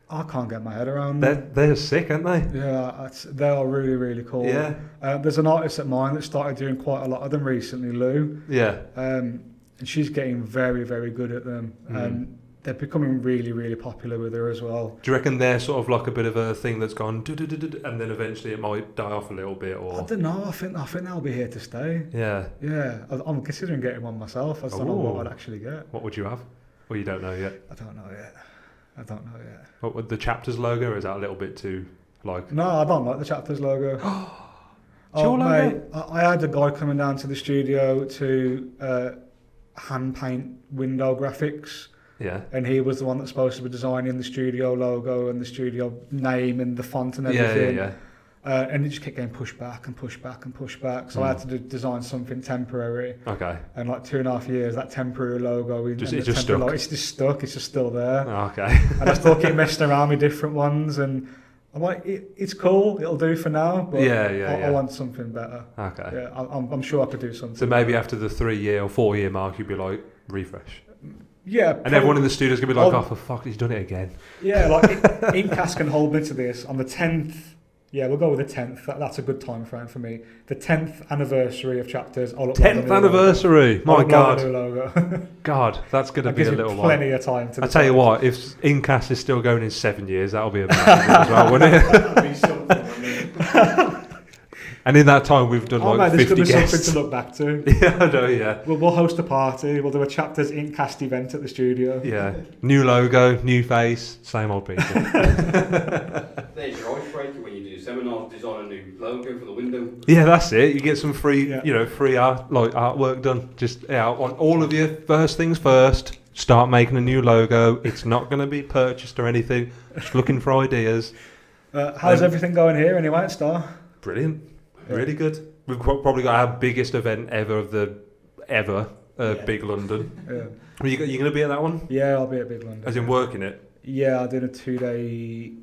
Speaker 1: I can't get my head around them.
Speaker 2: They're sick, aren't they?
Speaker 1: Yeah, they are really, really cool.
Speaker 2: Yeah.
Speaker 1: There's an artist at mine that started doing quite a lot of them recently, Lou.
Speaker 2: Yeah.
Speaker 1: And she's getting very, very good at them. And they're becoming really, really popular with her as well.
Speaker 2: Do you reckon they're sort of like a bit of a thing that's gone and then eventually it might die off a little bit? Or
Speaker 1: I don't know. I think they'll be here to stay.
Speaker 2: Yeah.
Speaker 1: Yeah. I'm considering getting one myself. I just don't know what I'd actually get.
Speaker 2: What would you have? Well, you don't know yet.
Speaker 1: I don't know yet.
Speaker 2: What would the chapters logo? Or is that a little bit too like?
Speaker 1: No, I don't like the chapters logo.
Speaker 2: Your logo?
Speaker 1: Mate, I had a guy coming down to the studio to hand paint window graphics.
Speaker 2: Yeah.
Speaker 1: And he was the one that's supposed to be designing the studio logo and the studio name and the font and everything. Yeah. And it just kept getting pushed back. So I had to design something temporary.
Speaker 2: Okay.
Speaker 1: And like 2.5 years, that temporary logo,
Speaker 2: it's just stuck.
Speaker 1: It's just stuck. It's just still there.
Speaker 2: Oh, okay.
Speaker 1: And I still keep messing around with different ones, and I'm like, it's cool. It'll do for now. But I want something better.
Speaker 2: Okay.
Speaker 1: Yeah, I'm sure I could do something.
Speaker 2: So maybe after the 3-year or 4-year mark, you'd be like, refresh.
Speaker 1: Yeah.
Speaker 2: And everyone in the studio's gonna be like, oh, for fuck, he's done it again.
Speaker 1: Yeah, like Inkcast can hold me to this on the 10th. Yeah, we'll go with the 10th. That's a good time frame for me. The 10th anniversary of chapters.
Speaker 2: 10th anniversary. My God.
Speaker 1: Logo.
Speaker 2: God, that's going to be a little while.
Speaker 1: Plenty of time to.
Speaker 2: I tell you what, if Inkcast is still going in 7 years, that'll be amazing as well, wouldn't it?
Speaker 3: That'd be something.
Speaker 2: And in that time, we've done like 50
Speaker 1: there's
Speaker 2: guests.
Speaker 1: something to look back to.
Speaker 2: Yeah, I know. Yeah.
Speaker 1: We'll host a party. We'll do a chapters Inkcast event at the studio.
Speaker 2: Yeah. New logo, new face, same old people.
Speaker 3: There's your icebreaker when you do seminars. Design a new logo for the window.
Speaker 2: Yeah, that's it. You get some free, free art, like artwork done. Just I want all of you. First things first. Start making a new logo. It's not going to be purchased or anything. Just looking for ideas.
Speaker 1: How's everything going here anyway at Starr?
Speaker 2: Brilliant. Really good. We've probably got our biggest event ever of the Big London.
Speaker 1: Yeah.
Speaker 2: You going to be at that one?
Speaker 1: Yeah, I'll be at Big London.
Speaker 2: As in working it?
Speaker 1: Yeah, I did a 2-day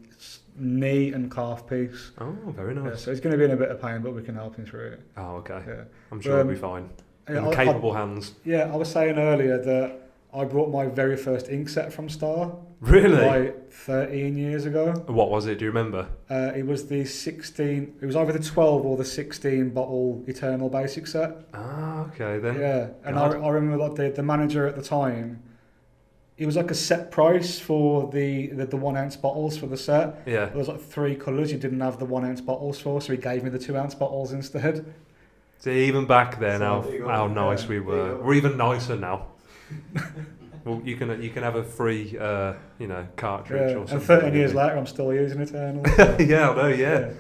Speaker 1: knee and calf piece.
Speaker 2: Oh, very nice.
Speaker 1: Yeah, so it's going to be in a bit of pain, but we can help him through it.
Speaker 2: Oh, okay.
Speaker 1: Yeah.
Speaker 2: I'm sure it'll be fine. In capable hands.
Speaker 1: Yeah, I was saying earlier that I brought my very first ink set from Starr.
Speaker 2: Really?
Speaker 1: Like 13 years ago.
Speaker 2: What was it? Do you remember?
Speaker 1: It was the 16. It was either the 12 or the 16 bottle Eternal Basic set.
Speaker 2: Ah, okay then.
Speaker 1: Yeah, and I remember like the manager at the time. It was like a set price for the 1 ounce bottles for the set.
Speaker 2: Yeah.
Speaker 1: There was like 3 colours you didn't have the 1 ounce bottles for, so he gave me the 2 ounce bottles instead.
Speaker 2: So even back then, how nice we were. We're even nicer now. Well, you can have a free, cartridge or something.
Speaker 1: And 13 years later, I'm still using Eternal.
Speaker 2: Yeah, I know. Yeah.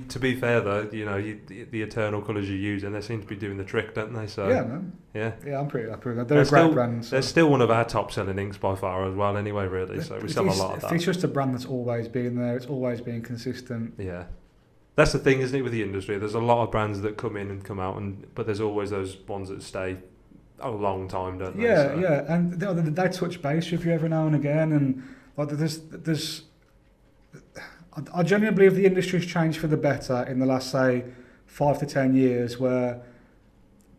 Speaker 2: To be fair though, the Eternal colours you use, and they seem to be doing the trick, don't they? So
Speaker 1: yeah, man.
Speaker 2: Yeah.
Speaker 1: Yeah, I'm pretty happy with that. They're a great brand. So.
Speaker 2: They're still one of our top selling inks by far as well. Anyway, really. So we sell a lot of that.
Speaker 1: It's just a brand that's always been there. It's always been consistent.
Speaker 2: Yeah. That's the thing, isn't it, with the industry? There's a lot of brands that come in and come out, but there's always those ones that stay a long time, don't they?
Speaker 1: Yeah, yeah, and they touch base with you every now and again, and like there's. I genuinely believe the industry's changed for the better in the last, say, 5 to 10 years, where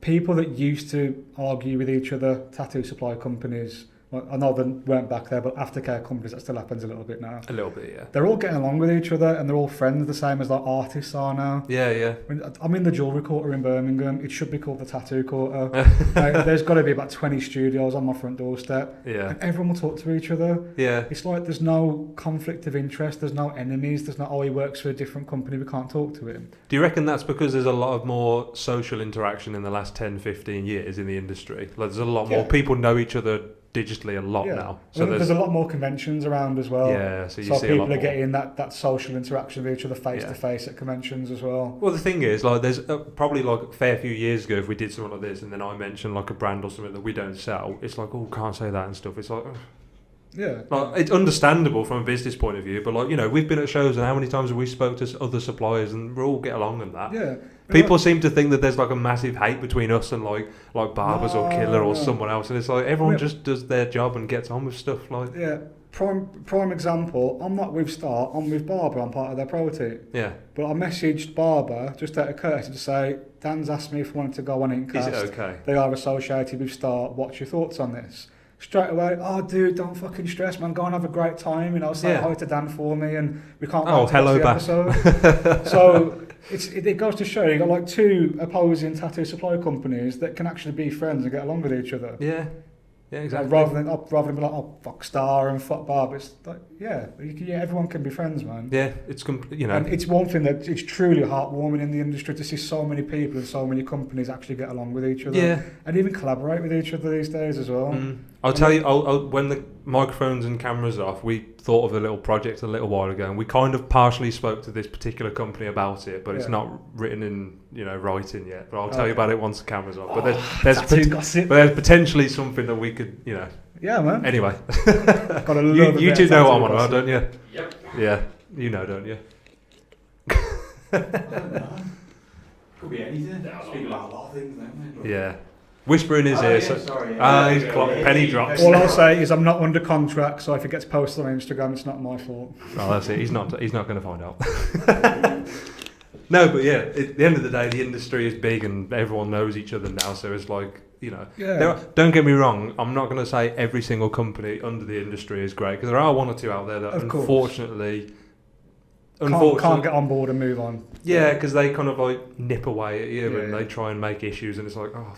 Speaker 1: people that used to argue with each other, tattoo supply companies, well, I know they weren't back there, but aftercare companies, that still happens a little bit now.
Speaker 2: A little bit, yeah.
Speaker 1: They're all getting along with each other, and they're all friends, the same as like artists are now.
Speaker 2: Yeah, yeah.
Speaker 1: I'm in the jewellery quarter in Birmingham. It should be called the tattoo quarter. There's got to be about 20 studios on my front doorstep.
Speaker 2: Yeah.
Speaker 1: And everyone will talk to each other.
Speaker 2: Yeah.
Speaker 1: It's like there's no conflict of interest. There's no enemies. There's not, oh, he works for a different company, we can't talk to him.
Speaker 2: Do you reckon that's because there's a lot of more social interaction in the last 10, 15 years in the industry? Like there's a lot more people know each other digitally a lot now.
Speaker 1: So there's a lot more conventions around as well.
Speaker 2: Yeah, so you see
Speaker 1: people
Speaker 2: a lot
Speaker 1: are
Speaker 2: more.
Speaker 1: Getting that social interaction with each other face to face at conventions as well.
Speaker 2: Well, the thing is, like, there's probably like a fair few years ago, if we did something like this, and then I mentioned like a brand or something that we don't sell, it's like, oh, can't say that and stuff. It's like, like it's understandable from a business point of view, but like, you know, we've been at shows, and how many times have we spoke to other suppliers, and we all get along and that.
Speaker 1: Yeah.
Speaker 2: People seem to think that there's like a massive hate between us and like Barbers or Killer or someone else, and it's like everyone just does their job and gets on with stuff. Like
Speaker 1: prime example. I'm not with Starr. I'm with Barber. I'm part of their pro team.
Speaker 2: Yeah.
Speaker 1: But I messaged Barber just out of courtesy to say Dan's asked me if I wanted to go on Inkcast.
Speaker 2: Is it okay?
Speaker 1: They are associated with Starr. What's your thoughts on this? Straight away, oh dude, don't fucking stress, man. Go and have a great time. You know, say hi to Dan for me, and we can't.
Speaker 2: Oh, hello back.
Speaker 1: So it goes to show you got like two opposing tattoo supply companies that can actually be friends and get along with each other.
Speaker 2: Yeah. Yeah, exactly.
Speaker 1: Rather than be like, oh, fuck Starr and fuck Barb. It's like, everyone can be friends, man.
Speaker 2: Yeah, it's you know.
Speaker 1: And it's one thing that it's truly heartwarming in the industry to see so many people and so many companies actually get along with each other. Yeah. And even collaborate with each other these days as well.
Speaker 2: I'll tell you, when the microphones and cameras are off, we thought of a little project a little while ago, and we kind of partially spoke to this particular company about it, but it's not written in, writing yet. But I'll tell you about it once the camera's off. But there's potentially something that we could,
Speaker 1: Yeah, man.
Speaker 2: Anyway,
Speaker 1: Got a
Speaker 2: you two know what I'm on about, don't you?
Speaker 3: Yep.
Speaker 2: Yeah, you know, don't you?
Speaker 4: Could be anything. Speak about a lot of things, don't they?
Speaker 2: Yeah. Whisper in his ear. He's penny drops.
Speaker 1: All I'll say is I'm not under contract, so if it gets posted on Instagram, it's not my fault.
Speaker 2: Oh, that's it. He's not going to find out. No, but yeah, at the end of the day, the industry is big and everyone knows each other now. So it's like, don't get me wrong. I'm not going to say every single company under the industry is great, because there are one or two out there that unfortunately
Speaker 1: can't get on board and move on.
Speaker 2: Yeah, because they kind of like nip away at you and they try and make issues, and it's like, oh,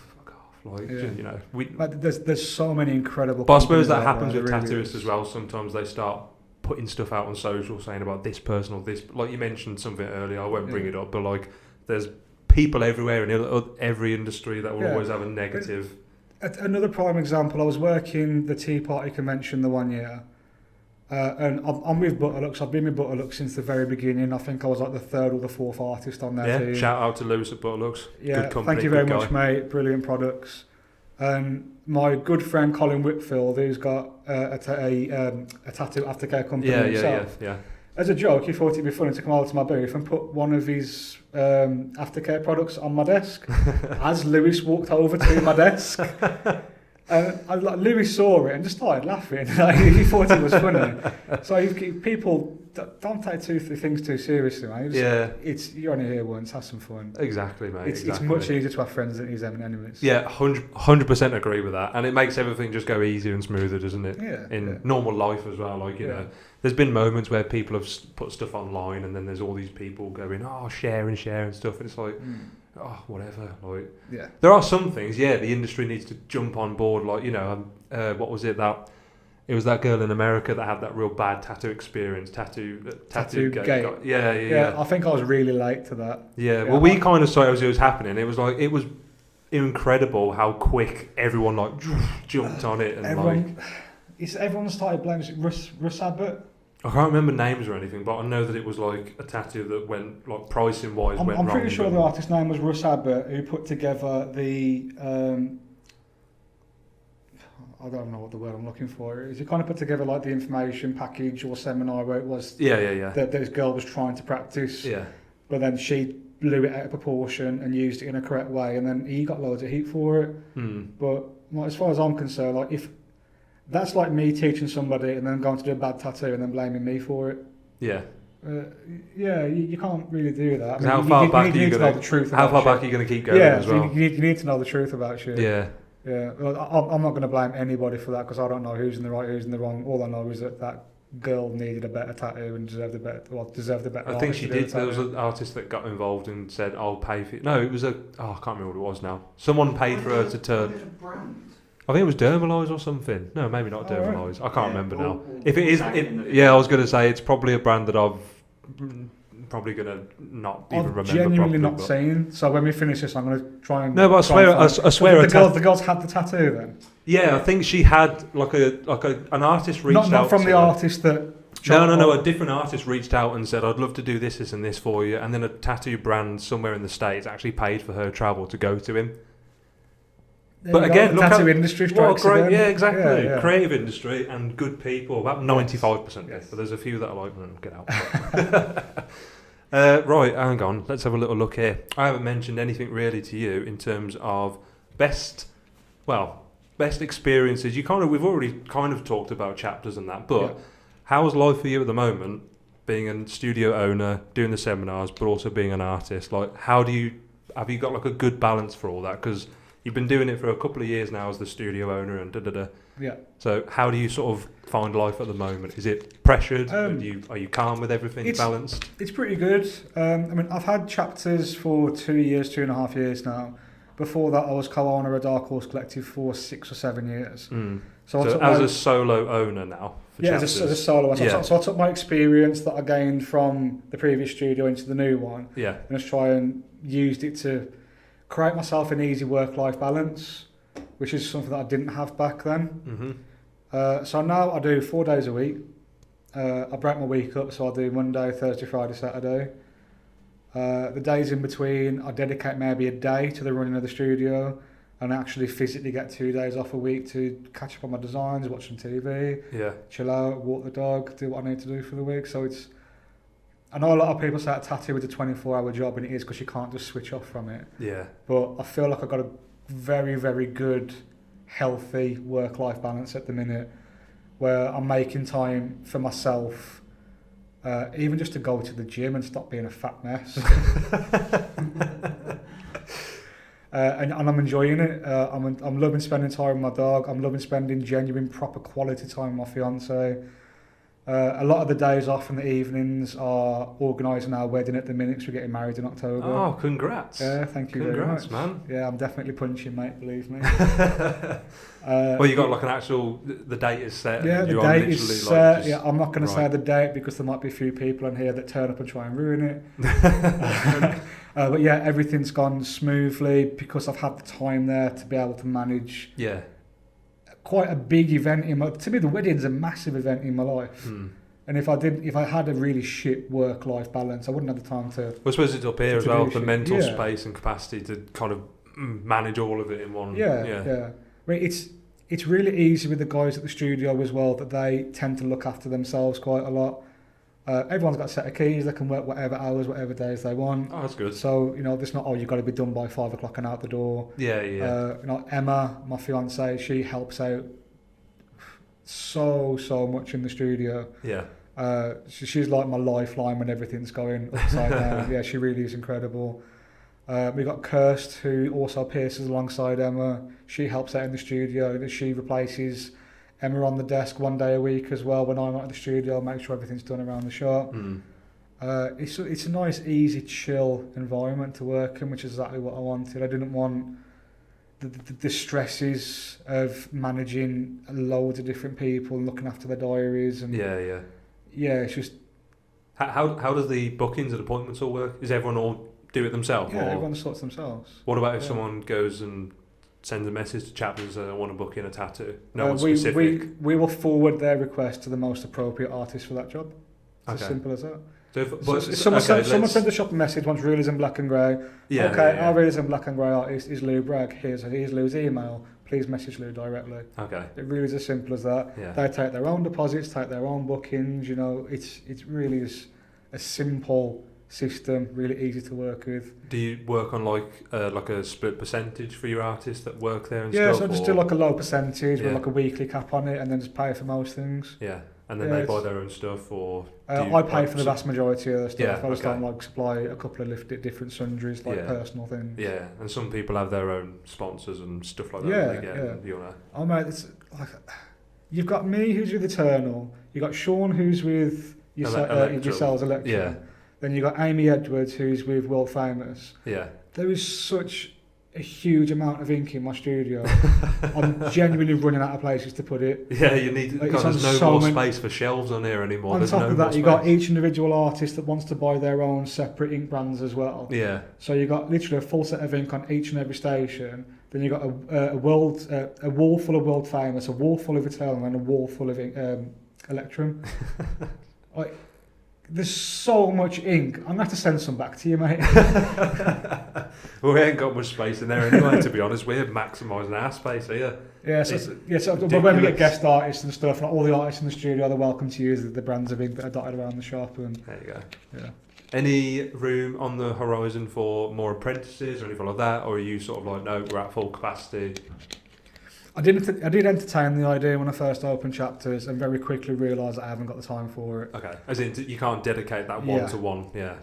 Speaker 1: there's so many incredible.
Speaker 2: But I suppose that happens with tattooists as well. Sometimes they start putting stuff out on social saying about this person or this. Like you mentioned something earlier, I won't bring it up, but like there's people everywhere in every industry that will always have a negative.
Speaker 1: Another prime example, I was working the Tea Party convention the one year, and I'm with Butterlux. I've been with Butterlux since the very beginning. I think I was like the third or the fourth artist on their team. Shout
Speaker 2: out to Lewis at Butterlux.
Speaker 1: Yeah,
Speaker 2: good company,
Speaker 1: thank you very much, mate. Brilliant products. And my good friend Colin Whitfield, who's got a tattoo aftercare company himself.
Speaker 2: Yeah.
Speaker 1: As a joke, he thought it'd be funny to come over to my booth and put one of his aftercare products on my desk. As Lewis walked over to my desk. Lewis saw it and just started laughing. He thought it was funny. So people don't take things too seriously, mate. You're only here once. Have some fun.
Speaker 2: Exactly, mate.
Speaker 1: It's much easier to have friends than it is enemies.
Speaker 2: Yeah, 100% agree with that, and it makes everything just go easier and smoother, doesn't it?
Speaker 1: Yeah.
Speaker 2: Normal life as well. Like you know, there's been moments where people have put stuff online, and then there's all these people going, "Oh, share and stuff," and it's like. Oh, whatever. There are some things. Yeah, the industry needs to jump on board. Like what was it that? It was that girl in America that had that real bad tattoo experience. Tattoo gate. Yeah.
Speaker 1: I think I was really late to that.
Speaker 2: Yeah. Well, we kind of saw it as it was happening. It was incredible how quick everyone jumped on it and
Speaker 1: everyone started blaming Russ Abbott.
Speaker 2: I can't remember names or anything, but I know that it was like a tattoo that went, like pricing wise, went wrong.
Speaker 1: I'm pretty sure the artist's name was Russ Abbott, who put together the. I don't know what the word I'm looking for is. He kind of put together like the information package or seminar where it was.
Speaker 2: Yeah.
Speaker 1: That this girl was trying to practice.
Speaker 2: Yeah.
Speaker 1: But then she blew it out of proportion and used it in a correct way, and then he got loads of heat for it. But as far as I'm concerned, like if. That's like me teaching somebody and then going to do a bad tattoo and then blaming me for it.
Speaker 2: Yeah.
Speaker 1: You can't really do that.
Speaker 2: How far back are you going to keep going as well?
Speaker 1: You need to know the truth about shit. Yeah, well, I'm not going to blame anybody for that because I don't know who's in the right, who's in the wrong. All I know is that girl needed a better tattoo and deserved the better.
Speaker 2: I think she did. There was an artist that got involved and said, "I'll pay for it." No, it was I can't remember what it was now. Someone paid for her to turn. I think it was Dermalize or something. No, maybe not Dermalize. Right. I can't remember now. If it is, I was going to say it's probably a brand that I've probably going to not even remember.
Speaker 1: I've genuinely
Speaker 2: properly,
Speaker 1: not seen. So when we finish this, I'm going to try and.
Speaker 2: No, but I swear,
Speaker 1: the girls had the tattoo then.
Speaker 2: Yeah, I think she had an artist reached out.
Speaker 1: Not from the artist that.
Speaker 2: No. A different artist reached out and said, "I'd love to do this, and this for you." And then a tattoo brand somewhere in the States actually paid for her travel to go to him. But again, look
Speaker 1: tattoo industry strikes again.
Speaker 2: Yeah, exactly. Yeah. Creative industry and good people. About 95%. Yes. But there's a few that are like, get out. Right, hang on. Let's have a little look here. I haven't mentioned anything really to you in terms of best experiences. We've already kind of talked about chapters and that, but how's life for you at the moment? Being a studio owner, doing the seminars, but also being an artist. Like, have you got like a good balance for all that? Because you've been doing it for a couple of years now as the studio owner and da-da-da. Yeah. So how do you sort of find life at the moment? Is it pressured? Are you calm with everything, balanced?
Speaker 1: It's pretty good. I've had chapters for 2.5 years now. Before that, I was co-owner of Dark Horse Collective for 6 or 7 years.
Speaker 2: Mm. So as a solo owner now?
Speaker 1: As a solo one. So I took my experience that I gained from the previous studio into the new one. Yeah. And just try and used it to create myself an easy work-life balance, which is something that I didn't have back then. Mm-hmm. So now I do 4 days a week. I break my week up, so I do Monday, Thursday, Friday, Saturday. The days in between, I dedicate maybe a day to the running of the studio and actually physically get 2 days off a week to catch up on my designs, watch some TV, chill out, walk the dog, do what I need to do for the week. So I know a lot of people say a tattoo is a 24-hour job, and it is because you can't just switch off from it. Yeah. But I feel like I've got a very, very good, healthy work-life balance at the minute, where I'm making time for myself, even just to go to the gym and stop being a fat mess. And I'm enjoying it. I'm loving spending time with my dog. I'm loving spending genuine, proper quality time with my fiance. A lot of the days off and the evenings are organising our wedding at the minute, because we're getting married in October.
Speaker 2: Oh, congrats.
Speaker 1: Yeah, thank you very much.
Speaker 2: Man.
Speaker 1: Yeah, I'm definitely punching, mate, believe me.
Speaker 2: Well, you got like an actual, the date is set.
Speaker 1: Yeah, the date is set. Yeah, I'm not going to say the date because there might be a few people in here that turn up and try and ruin it. But yeah, everything's gone smoothly because I've had the time there to be able to manage. Yeah. Quite a big event to me, the wedding's a massive event in my life. And if I had a really shit work-life balance, I wouldn't have the time to.
Speaker 2: Well, I suppose it's up here as well, the mental space and capacity to kind of manage all of it in one.
Speaker 1: Yeah. I mean, it's really easy with the guys at the studio as well, that they tend to look after themselves quite a lot. Everyone's got a set of keys. They can work whatever hours, whatever days they want.
Speaker 2: Oh, that's good.
Speaker 1: So, it's not, you've got to be done by 5 o'clock and out the door. Yeah. Emma, my fiance, she helps out so much in the studio. Yeah. She's like my lifeline when everything's going upside down. Yeah, she really is incredible. We got Kirst, who also pierces alongside Emma. She helps out in the studio. She replaces Emma on the desk 1 day a week as well when I'm at the studio, make sure everything's done around the shop. It's a nice, easy, chill environment to work in, which is exactly what I wanted. I didn't want the stresses of managing loads of different people and looking after their diaries. And yeah, it's just...
Speaker 2: How does the bookings and appointments all work? Is everyone all do it themselves?
Speaker 1: Yeah, everyone sorts themselves.
Speaker 2: What about if someone goes and sends a message to chapters that want to book in a tattoo? No one specific.
Speaker 1: We will forward their request to the most appropriate artist for that job. It's as simple as that. Someone sent the shop a message, wants realism black and grey. Our realism black and grey artist is Lou Bragg. Here's Lou's email. Please message Lou directly. Okay. It really is as simple as that. Yeah. They take their own deposits, take their own bookings. It really is a simple system, really easy to work with.
Speaker 2: Do you work on like a split percentage for your artists that work there and
Speaker 1: stuff?
Speaker 2: Yeah,
Speaker 1: so just do like a low percentage with like a weekly cap on it, and then just pay for most things.
Speaker 2: Yeah. and then they buy their own stuff, or
Speaker 1: I pay for the vast majority of the stuff.
Speaker 2: Yeah,
Speaker 1: I just don't like supply a couple of different sundries, like personal things.
Speaker 2: Yeah, and some people have their own sponsors and stuff like that.
Speaker 1: Oh mate, it's like you've got me, who's with Eternal. You got Sean, who's with yourselves, Electra.
Speaker 2: Yeah.
Speaker 1: Then you got Amy Edwards, who's with World Famous.
Speaker 2: Yeah.
Speaker 1: There is such a huge amount of ink in my studio. I'm genuinely running out of places to put it.
Speaker 2: Yeah, you need. Like, there's no more space for shelves on here anymore.
Speaker 1: On top of that, you got each individual artist that wants to buy their own separate ink brands as well.
Speaker 2: Yeah.
Speaker 1: So you got literally a full set of ink on each and every station. Then you got a wall full of World Famous, a wall full of Eternal, and a wall full of Electrum. Like, there's so much ink. I'm going to have to send some back to you, mate.
Speaker 2: Well, we ain't got much space in there anyway, to be honest. We're maximising our space here.
Speaker 1: So when we get guest artists and stuff, like all the artists in the studio, they're welcome to use the brands of ink that are dotted around the shop. And
Speaker 2: there you go.
Speaker 1: Yeah.
Speaker 2: Any room on the horizon for more apprentices or anything like that? Or are you sort of like, no, we're at full capacity?
Speaker 1: I did entertain the idea when I first opened chapters, and very quickly realised I haven't got the time for it.
Speaker 2: Okay, as in you can't dedicate that one-to-one.
Speaker 1: Yeah.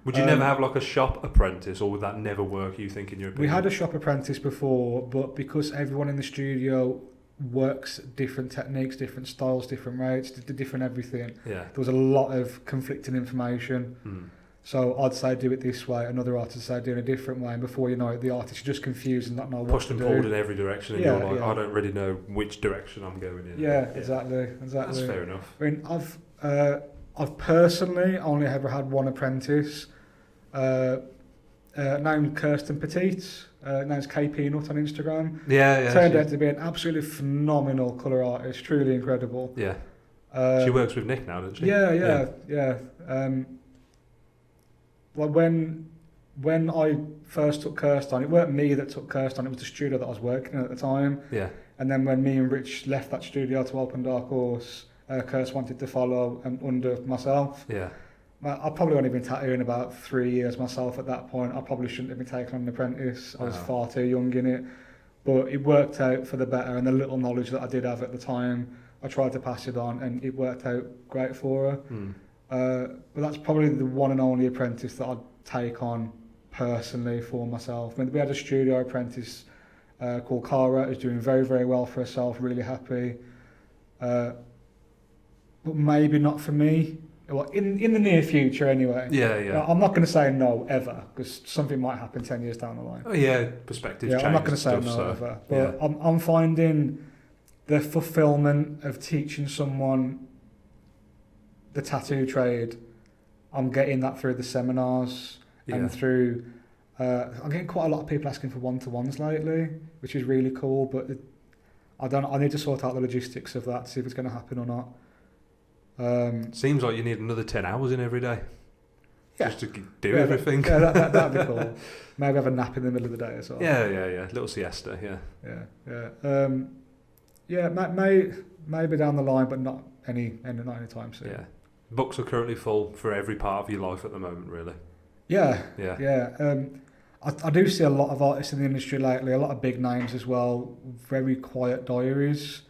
Speaker 2: Would you never have like a shop apprentice, or would that never work, you think, in your opinion?
Speaker 1: We had a shop apprentice before, but because everyone in the studio works different techniques, different styles, different rates, different everything, there was a lot of conflicting information. So I'd say do it this way, another artist would say do it a different way, and before you know it, the artist is just confused and not know what to do.
Speaker 2: Pushed and pulled in every direction, and you're like, I don't really know which direction I'm going in.
Speaker 1: Yeah, exactly.
Speaker 2: That's fair enough.
Speaker 1: I mean, I've personally only ever had one apprentice, named Kirsten Petite, name's KP Knott on Instagram. Turned out to be an absolutely phenomenal colour artist, truly incredible.
Speaker 2: Yeah. She works with Nick now, doesn't she?
Speaker 1: Yeah. Well, when I first took Kirsten, it weren't me that took Kirsten, it was the studio that I was working in at the time.
Speaker 2: Yeah.
Speaker 1: And then when me and Rich left that studio to open Dark Horse, Kirsten wanted to follow under myself.
Speaker 2: Yeah.
Speaker 1: I've probably only been tattooing about 3 years myself at that point. I probably shouldn't have been taking on an apprentice. I was far too young in it. But it worked out for the better, and the little knowledge that I did have at the time, I tried to pass it on, and it worked out great for her. But that's probably the one and only apprentice that I'd take on personally for myself. I mean, we had a studio apprentice called Cara, who's doing very, very well for herself, really happy. But maybe not for me. Well, in the near future anyway.
Speaker 2: Yeah.
Speaker 1: I'm not going to say no ever, because something might happen 10 years down the line.
Speaker 2: Oh yeah, perspective change.
Speaker 1: I'm not going to say no ever. But I'm finding the fulfillment of teaching someone the tattoo trade, I'm getting that through the seminars and through. I'm getting quite a lot of people asking for one-to-ones lately, which is really cool. But I need to sort out the logistics of that to see if it's going to happen or not.
Speaker 2: Seems like you need another 10 hours in every day. Just to do everything.
Speaker 1: That'd be cool. Maybe have a nap in the middle of the day as well.
Speaker 2: Yeah. Little siesta.
Speaker 1: Maybe down the line, but not anytime soon.
Speaker 2: Yeah. Books are currently full for every part of your life at the moment, really.
Speaker 1: Yeah. I do see a lot of artists in the industry lately, a lot of big names as well, very quiet diaries.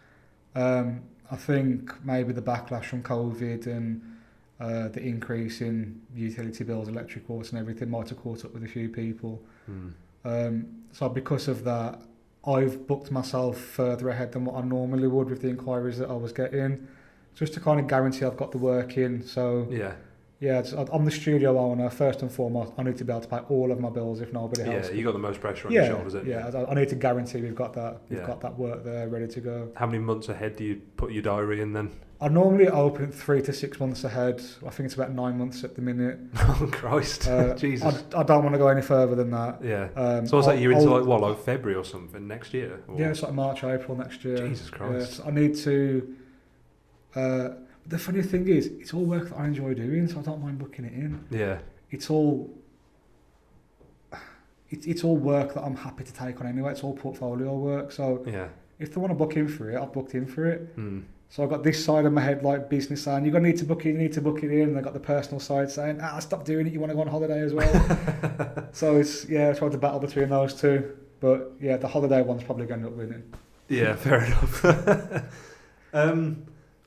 Speaker 1: I think maybe the backlash from COVID and the increase in utility bills, electric costs and everything might have caught up with a few people. So because of that, I've booked myself further ahead than what I normally would with the inquiries that I was getting, just to kind of guarantee I've got the work in. So I'm the studio owner. First and foremost, I need to be able to pay all of my bills if nobody else.
Speaker 2: Yeah, you got the most pressure on your shoulders, haven't you?
Speaker 1: Yeah, I need to guarantee we've got that work there ready to go.
Speaker 2: How many months ahead do you put your diary in then?
Speaker 1: I normally open 3 to 6 months ahead. I think it's about 9 months at the minute.
Speaker 2: Oh Christ, Jesus!
Speaker 1: I don't want to go any further than that.
Speaker 2: Yeah. So what's that? You're into like February or something next year? Or?
Speaker 1: Yeah, it's like March, April next year.
Speaker 2: Jesus Christ!
Speaker 1: I need to. The funny thing is, it's all work that I enjoy doing, so I don't mind booking it in.
Speaker 2: Yeah.
Speaker 1: It's all work that I'm happy to take on anyway. It's all portfolio work. So if they want to book in for it, I've booked in for it. So I've got this side of my head, like business saying, you're going to need to book it in. And I've got the personal side saying, stop doing it, you want to go on holiday as well. So it's, I try to battle between those two. But the holiday one's probably going to end up winning.
Speaker 2: Yeah, fair enough.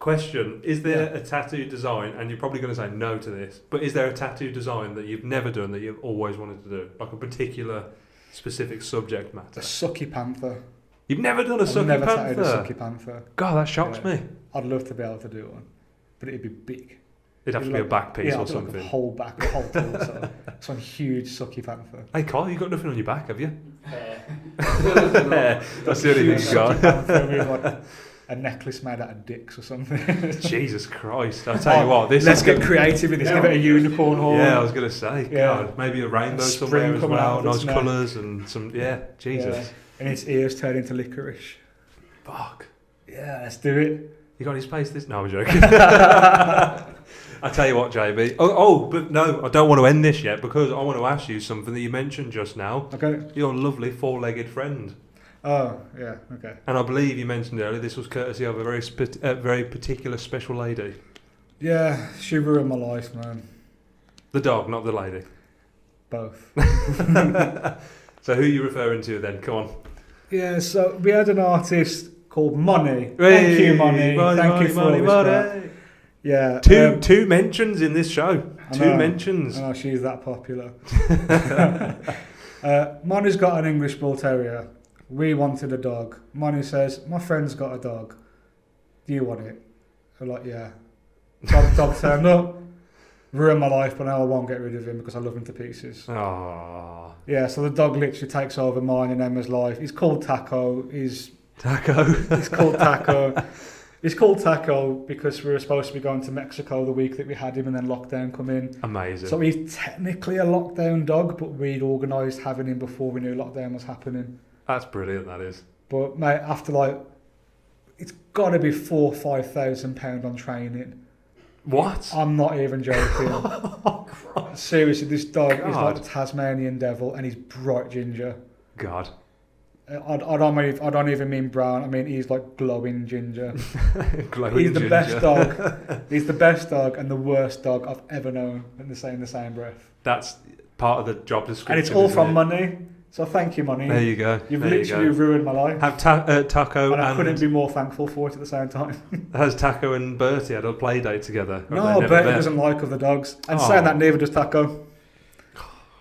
Speaker 2: Question: is there a tattoo design, and you're probably going to say no to this, but is there a tattoo design that you've never done that you've always wanted to do, like a particular specific subject matter?
Speaker 1: A sucky panther.
Speaker 2: You've never done a sucky
Speaker 1: never
Speaker 2: panther?
Speaker 1: tattooed a sucky panther.
Speaker 2: God, that shocks me.
Speaker 1: I'd love to be able to do one, but it'd be big.
Speaker 2: It'd have to be a back piece or something.
Speaker 1: Like a whole back, a whole torso. Some huge sucky panther.
Speaker 2: Hey, Carl, you got nothing on your back, have you?
Speaker 3: That's
Speaker 2: the only thing you got.
Speaker 1: Panther with like a necklace made out of dicks or something.
Speaker 2: Jesus Christ! I'll tell you what.
Speaker 1: Let's get creative with this. Give it a unicorn horn.
Speaker 2: Yeah, I was gonna say. God, maybe a rainbow somewhere as well. Nice colours and some. Yeah, Jesus.
Speaker 1: Yeah. And its ears turn into licorice.
Speaker 2: Fuck.
Speaker 1: Yeah, let's do it.
Speaker 2: You got any space this? No, I'm joking. I tell you what, JB. But no, I don't want to end this yet because I want to ask you something that you mentioned just now.
Speaker 1: Okay.
Speaker 2: Your lovely four-legged friend.
Speaker 1: Oh, yeah, okay.
Speaker 2: And I believe you mentioned earlier this was courtesy of a very particular special lady.
Speaker 1: Yeah, she ruined my life, man.
Speaker 2: The dog, not the lady.
Speaker 1: Both.
Speaker 2: So who are you referring to then? Come on.
Speaker 1: Yeah, so we had an artist called Money. Thank you, Money. Thank you for all this crap. Yeah.
Speaker 2: Two mentions in this show. Two mentions.
Speaker 1: I know, she's that popular. Money's got an English Bull Terrier. We wanted a dog. Money says, my friend's got a dog. Do you want it? We're like, yeah. Dog turned up. Ruined my life, but now I won't get rid of him because I love him to pieces.
Speaker 2: Aww.
Speaker 1: Yeah, so the dog literally takes over mine and Emma's life. He's called Taco.
Speaker 2: Taco?
Speaker 1: He's called Taco. He's called Taco because we were supposed to be going to Mexico the week that we had him and then lockdown come in.
Speaker 2: Amazing.
Speaker 1: So he's technically a lockdown dog, but we'd organised having him before we knew lockdown was happening.
Speaker 2: That's brilliant, that is.
Speaker 1: But mate, after it's got to be £4,000-5,000 on training.
Speaker 2: What?
Speaker 1: I'm not even joking. Seriously, this dog is like the Tasmanian devil and he's bright ginger.
Speaker 2: God.
Speaker 1: I don't even mean brown. I mean he's like glowing ginger.
Speaker 2: Glowing
Speaker 1: ginger. Best dog. He's the best dog and the worst dog I've ever known in the same breath.
Speaker 2: That's part of the job description.
Speaker 1: And it's all from Money. So thank you, Money.
Speaker 2: There you go.
Speaker 1: You've literally ruined my life.
Speaker 2: Have Taco
Speaker 1: and I couldn't be more thankful for it at the same time.
Speaker 2: Has Taco and Bertie had a play date together?
Speaker 1: No, Bertie doesn't like other dogs. And saying that, neither does Taco.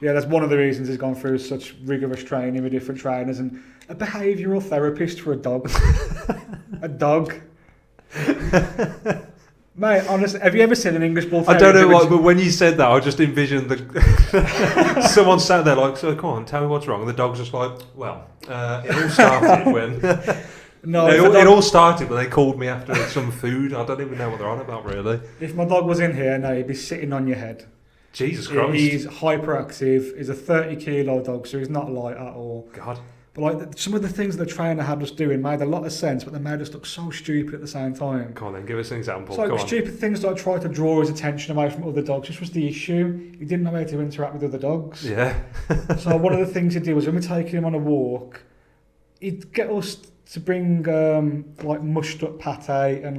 Speaker 1: Yeah, that's one of the reasons he's gone through such rigorous training with different trainers and a behavioural therapist for a dog. A dog. Mate, honestly, have you ever seen an English Bull Terrier?
Speaker 2: I don't know what, but when you said that, I just envisioned someone sat there like, so come on, tell me what's wrong. And the dog's just like, well, it all started when... it all started when they called me after some food. I don't even know what they're on about, really.
Speaker 1: If my dog was in here, no, he'd be sitting on your head.
Speaker 2: Jesus Christ.
Speaker 1: He's hyperactive. He's a 30-kilo dog, so he's not light at all.
Speaker 2: God.
Speaker 1: But some of the things the trainer had us doing made a lot of sense, but they made us look so stupid at the same time.
Speaker 2: Come on then, give us an example.
Speaker 1: So stupid things like try to draw his attention away from other dogs. This was the issue. He didn't know how to interact with other dogs.
Speaker 2: Yeah.
Speaker 1: So one of the things he'd do was when we take him on a walk, he'd get us to bring mushed up pate and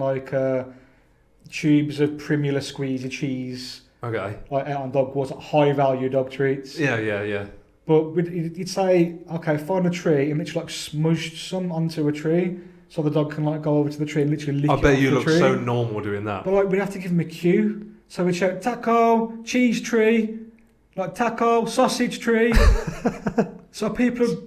Speaker 1: tubes of Primula squeezy cheese.
Speaker 2: Okay.
Speaker 1: Out on dog walks, high value dog treats.
Speaker 2: Yeah.
Speaker 1: But he'd say, okay, find a tree and literally smudge some onto a tree so the dog can go over to the tree and literally lick it off the tree.
Speaker 2: I bet you look so normal doing that.
Speaker 1: But we'd have to give him a cue. So we'd shout, Taco, cheese tree, Taco, sausage tree. So people are,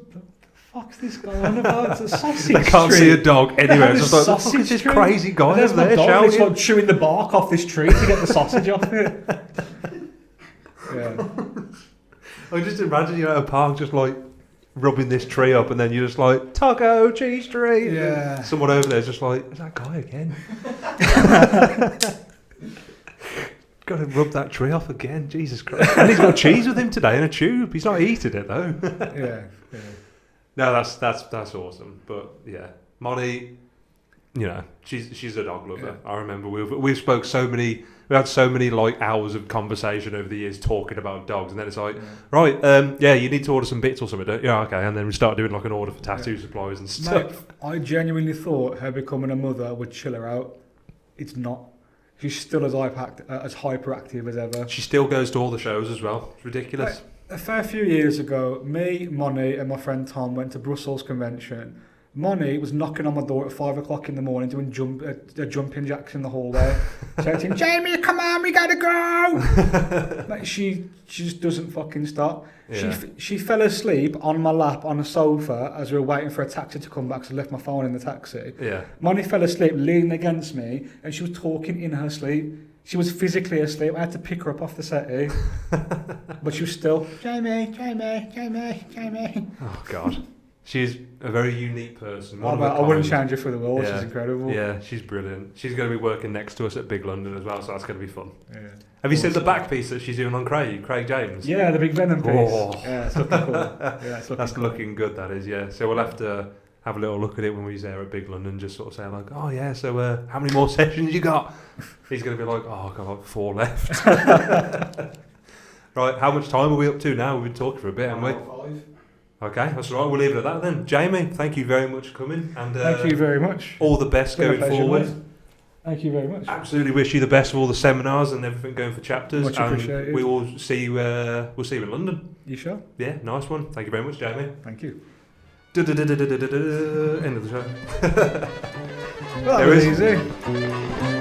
Speaker 1: fuck's this guy on about? It's a sausage tree.
Speaker 2: They can't see a dog anywhere. It's just like,
Speaker 1: what the fuck
Speaker 2: is this crazy guy over there
Speaker 1: shouting? It's
Speaker 2: shouting?
Speaker 1: chewing the bark off this tree to get the sausage off it. Yeah.
Speaker 2: I just imagine you at a park just rubbing this tree up and then you're just like, Taco, cheese tree.
Speaker 1: Yeah.
Speaker 2: Someone over there's just like, is that guy again? Got to rub that tree off again, Jesus Christ. And he's got cheese with him today in a tube. He's not eating it though.
Speaker 1: Yeah.
Speaker 2: No, that's awesome. But yeah, Molly, she's a dog lover. Yeah. I remember we've spoke so many. We had so many hours of conversation over the years talking about dogs, and then it's like, right, you need to order some bits or something, don't you? Yeah, okay, and then we start doing an order for tattoo supplies and stuff.
Speaker 1: Mate, I genuinely thought her becoming a mother would chill her out. It's not. She's still as hyperactive as ever.
Speaker 2: She still goes to all the shows as well. It's ridiculous.
Speaker 1: A fair few years ago, me, Money, and my friend Tom went to Brussels Convention, Money was knocking on my door at 5 o'clock in the morning doing jumping jacks in the hallway, shouting, "Jamie, come on, we gotta go!" Like, she just doesn't fucking stop.
Speaker 2: Yeah.
Speaker 1: She fell asleep on my lap on a sofa as we were waiting for a taxi to come back, because I left my phone in the taxi.
Speaker 2: Yeah.
Speaker 1: Money fell asleep, leaning against me, and she was talking in her sleep. She was physically asleep. I had to pick her up off the settee. But she was still, "Jamie, Jamie, Jamie, Jamie."
Speaker 2: Oh, God. She's a very unique person.
Speaker 1: I wouldn't change her for the world.
Speaker 2: Yeah.
Speaker 1: She's incredible.
Speaker 2: Yeah, she's brilliant. She's going to be working next to us at Big London as well, so that's going to be fun.
Speaker 1: Yeah.
Speaker 2: Have you seen the back piece that she's doing on Craig James?
Speaker 1: Yeah, the big Venom piece.
Speaker 2: Oh.
Speaker 1: Yeah, it's looking cool. Yeah, it's looking
Speaker 2: That's
Speaker 1: cool.
Speaker 2: looking good, that is, yeah. So we'll have to have a little look at it when we're there at Big London, just sort of say like, "Oh yeah, so how many more sessions you got?" He's going to be like, "Oh, I've got like 4 left." Right, how much time are we up to now? We've been talking for a bit, haven't we?
Speaker 4: 5.
Speaker 2: Okay, that's all right. We'll leave it at that then. Jamie, thank you very much for coming. And
Speaker 1: Thank you very much.
Speaker 2: all the best
Speaker 1: It's been a
Speaker 2: going
Speaker 1: pleasure,
Speaker 2: forward.
Speaker 1: mate. Thank you very much.
Speaker 2: Absolutely wish you the best for all the seminars and everything going for chapters.
Speaker 1: Much appreciated.
Speaker 2: We will see you. We'll see you in London.
Speaker 1: You sure?
Speaker 2: Yeah, nice one. Thank you very much, Jamie.
Speaker 1: Thank you.
Speaker 2: End of the show.
Speaker 1: Well, that
Speaker 2: There
Speaker 1: was
Speaker 2: is.
Speaker 1: easy.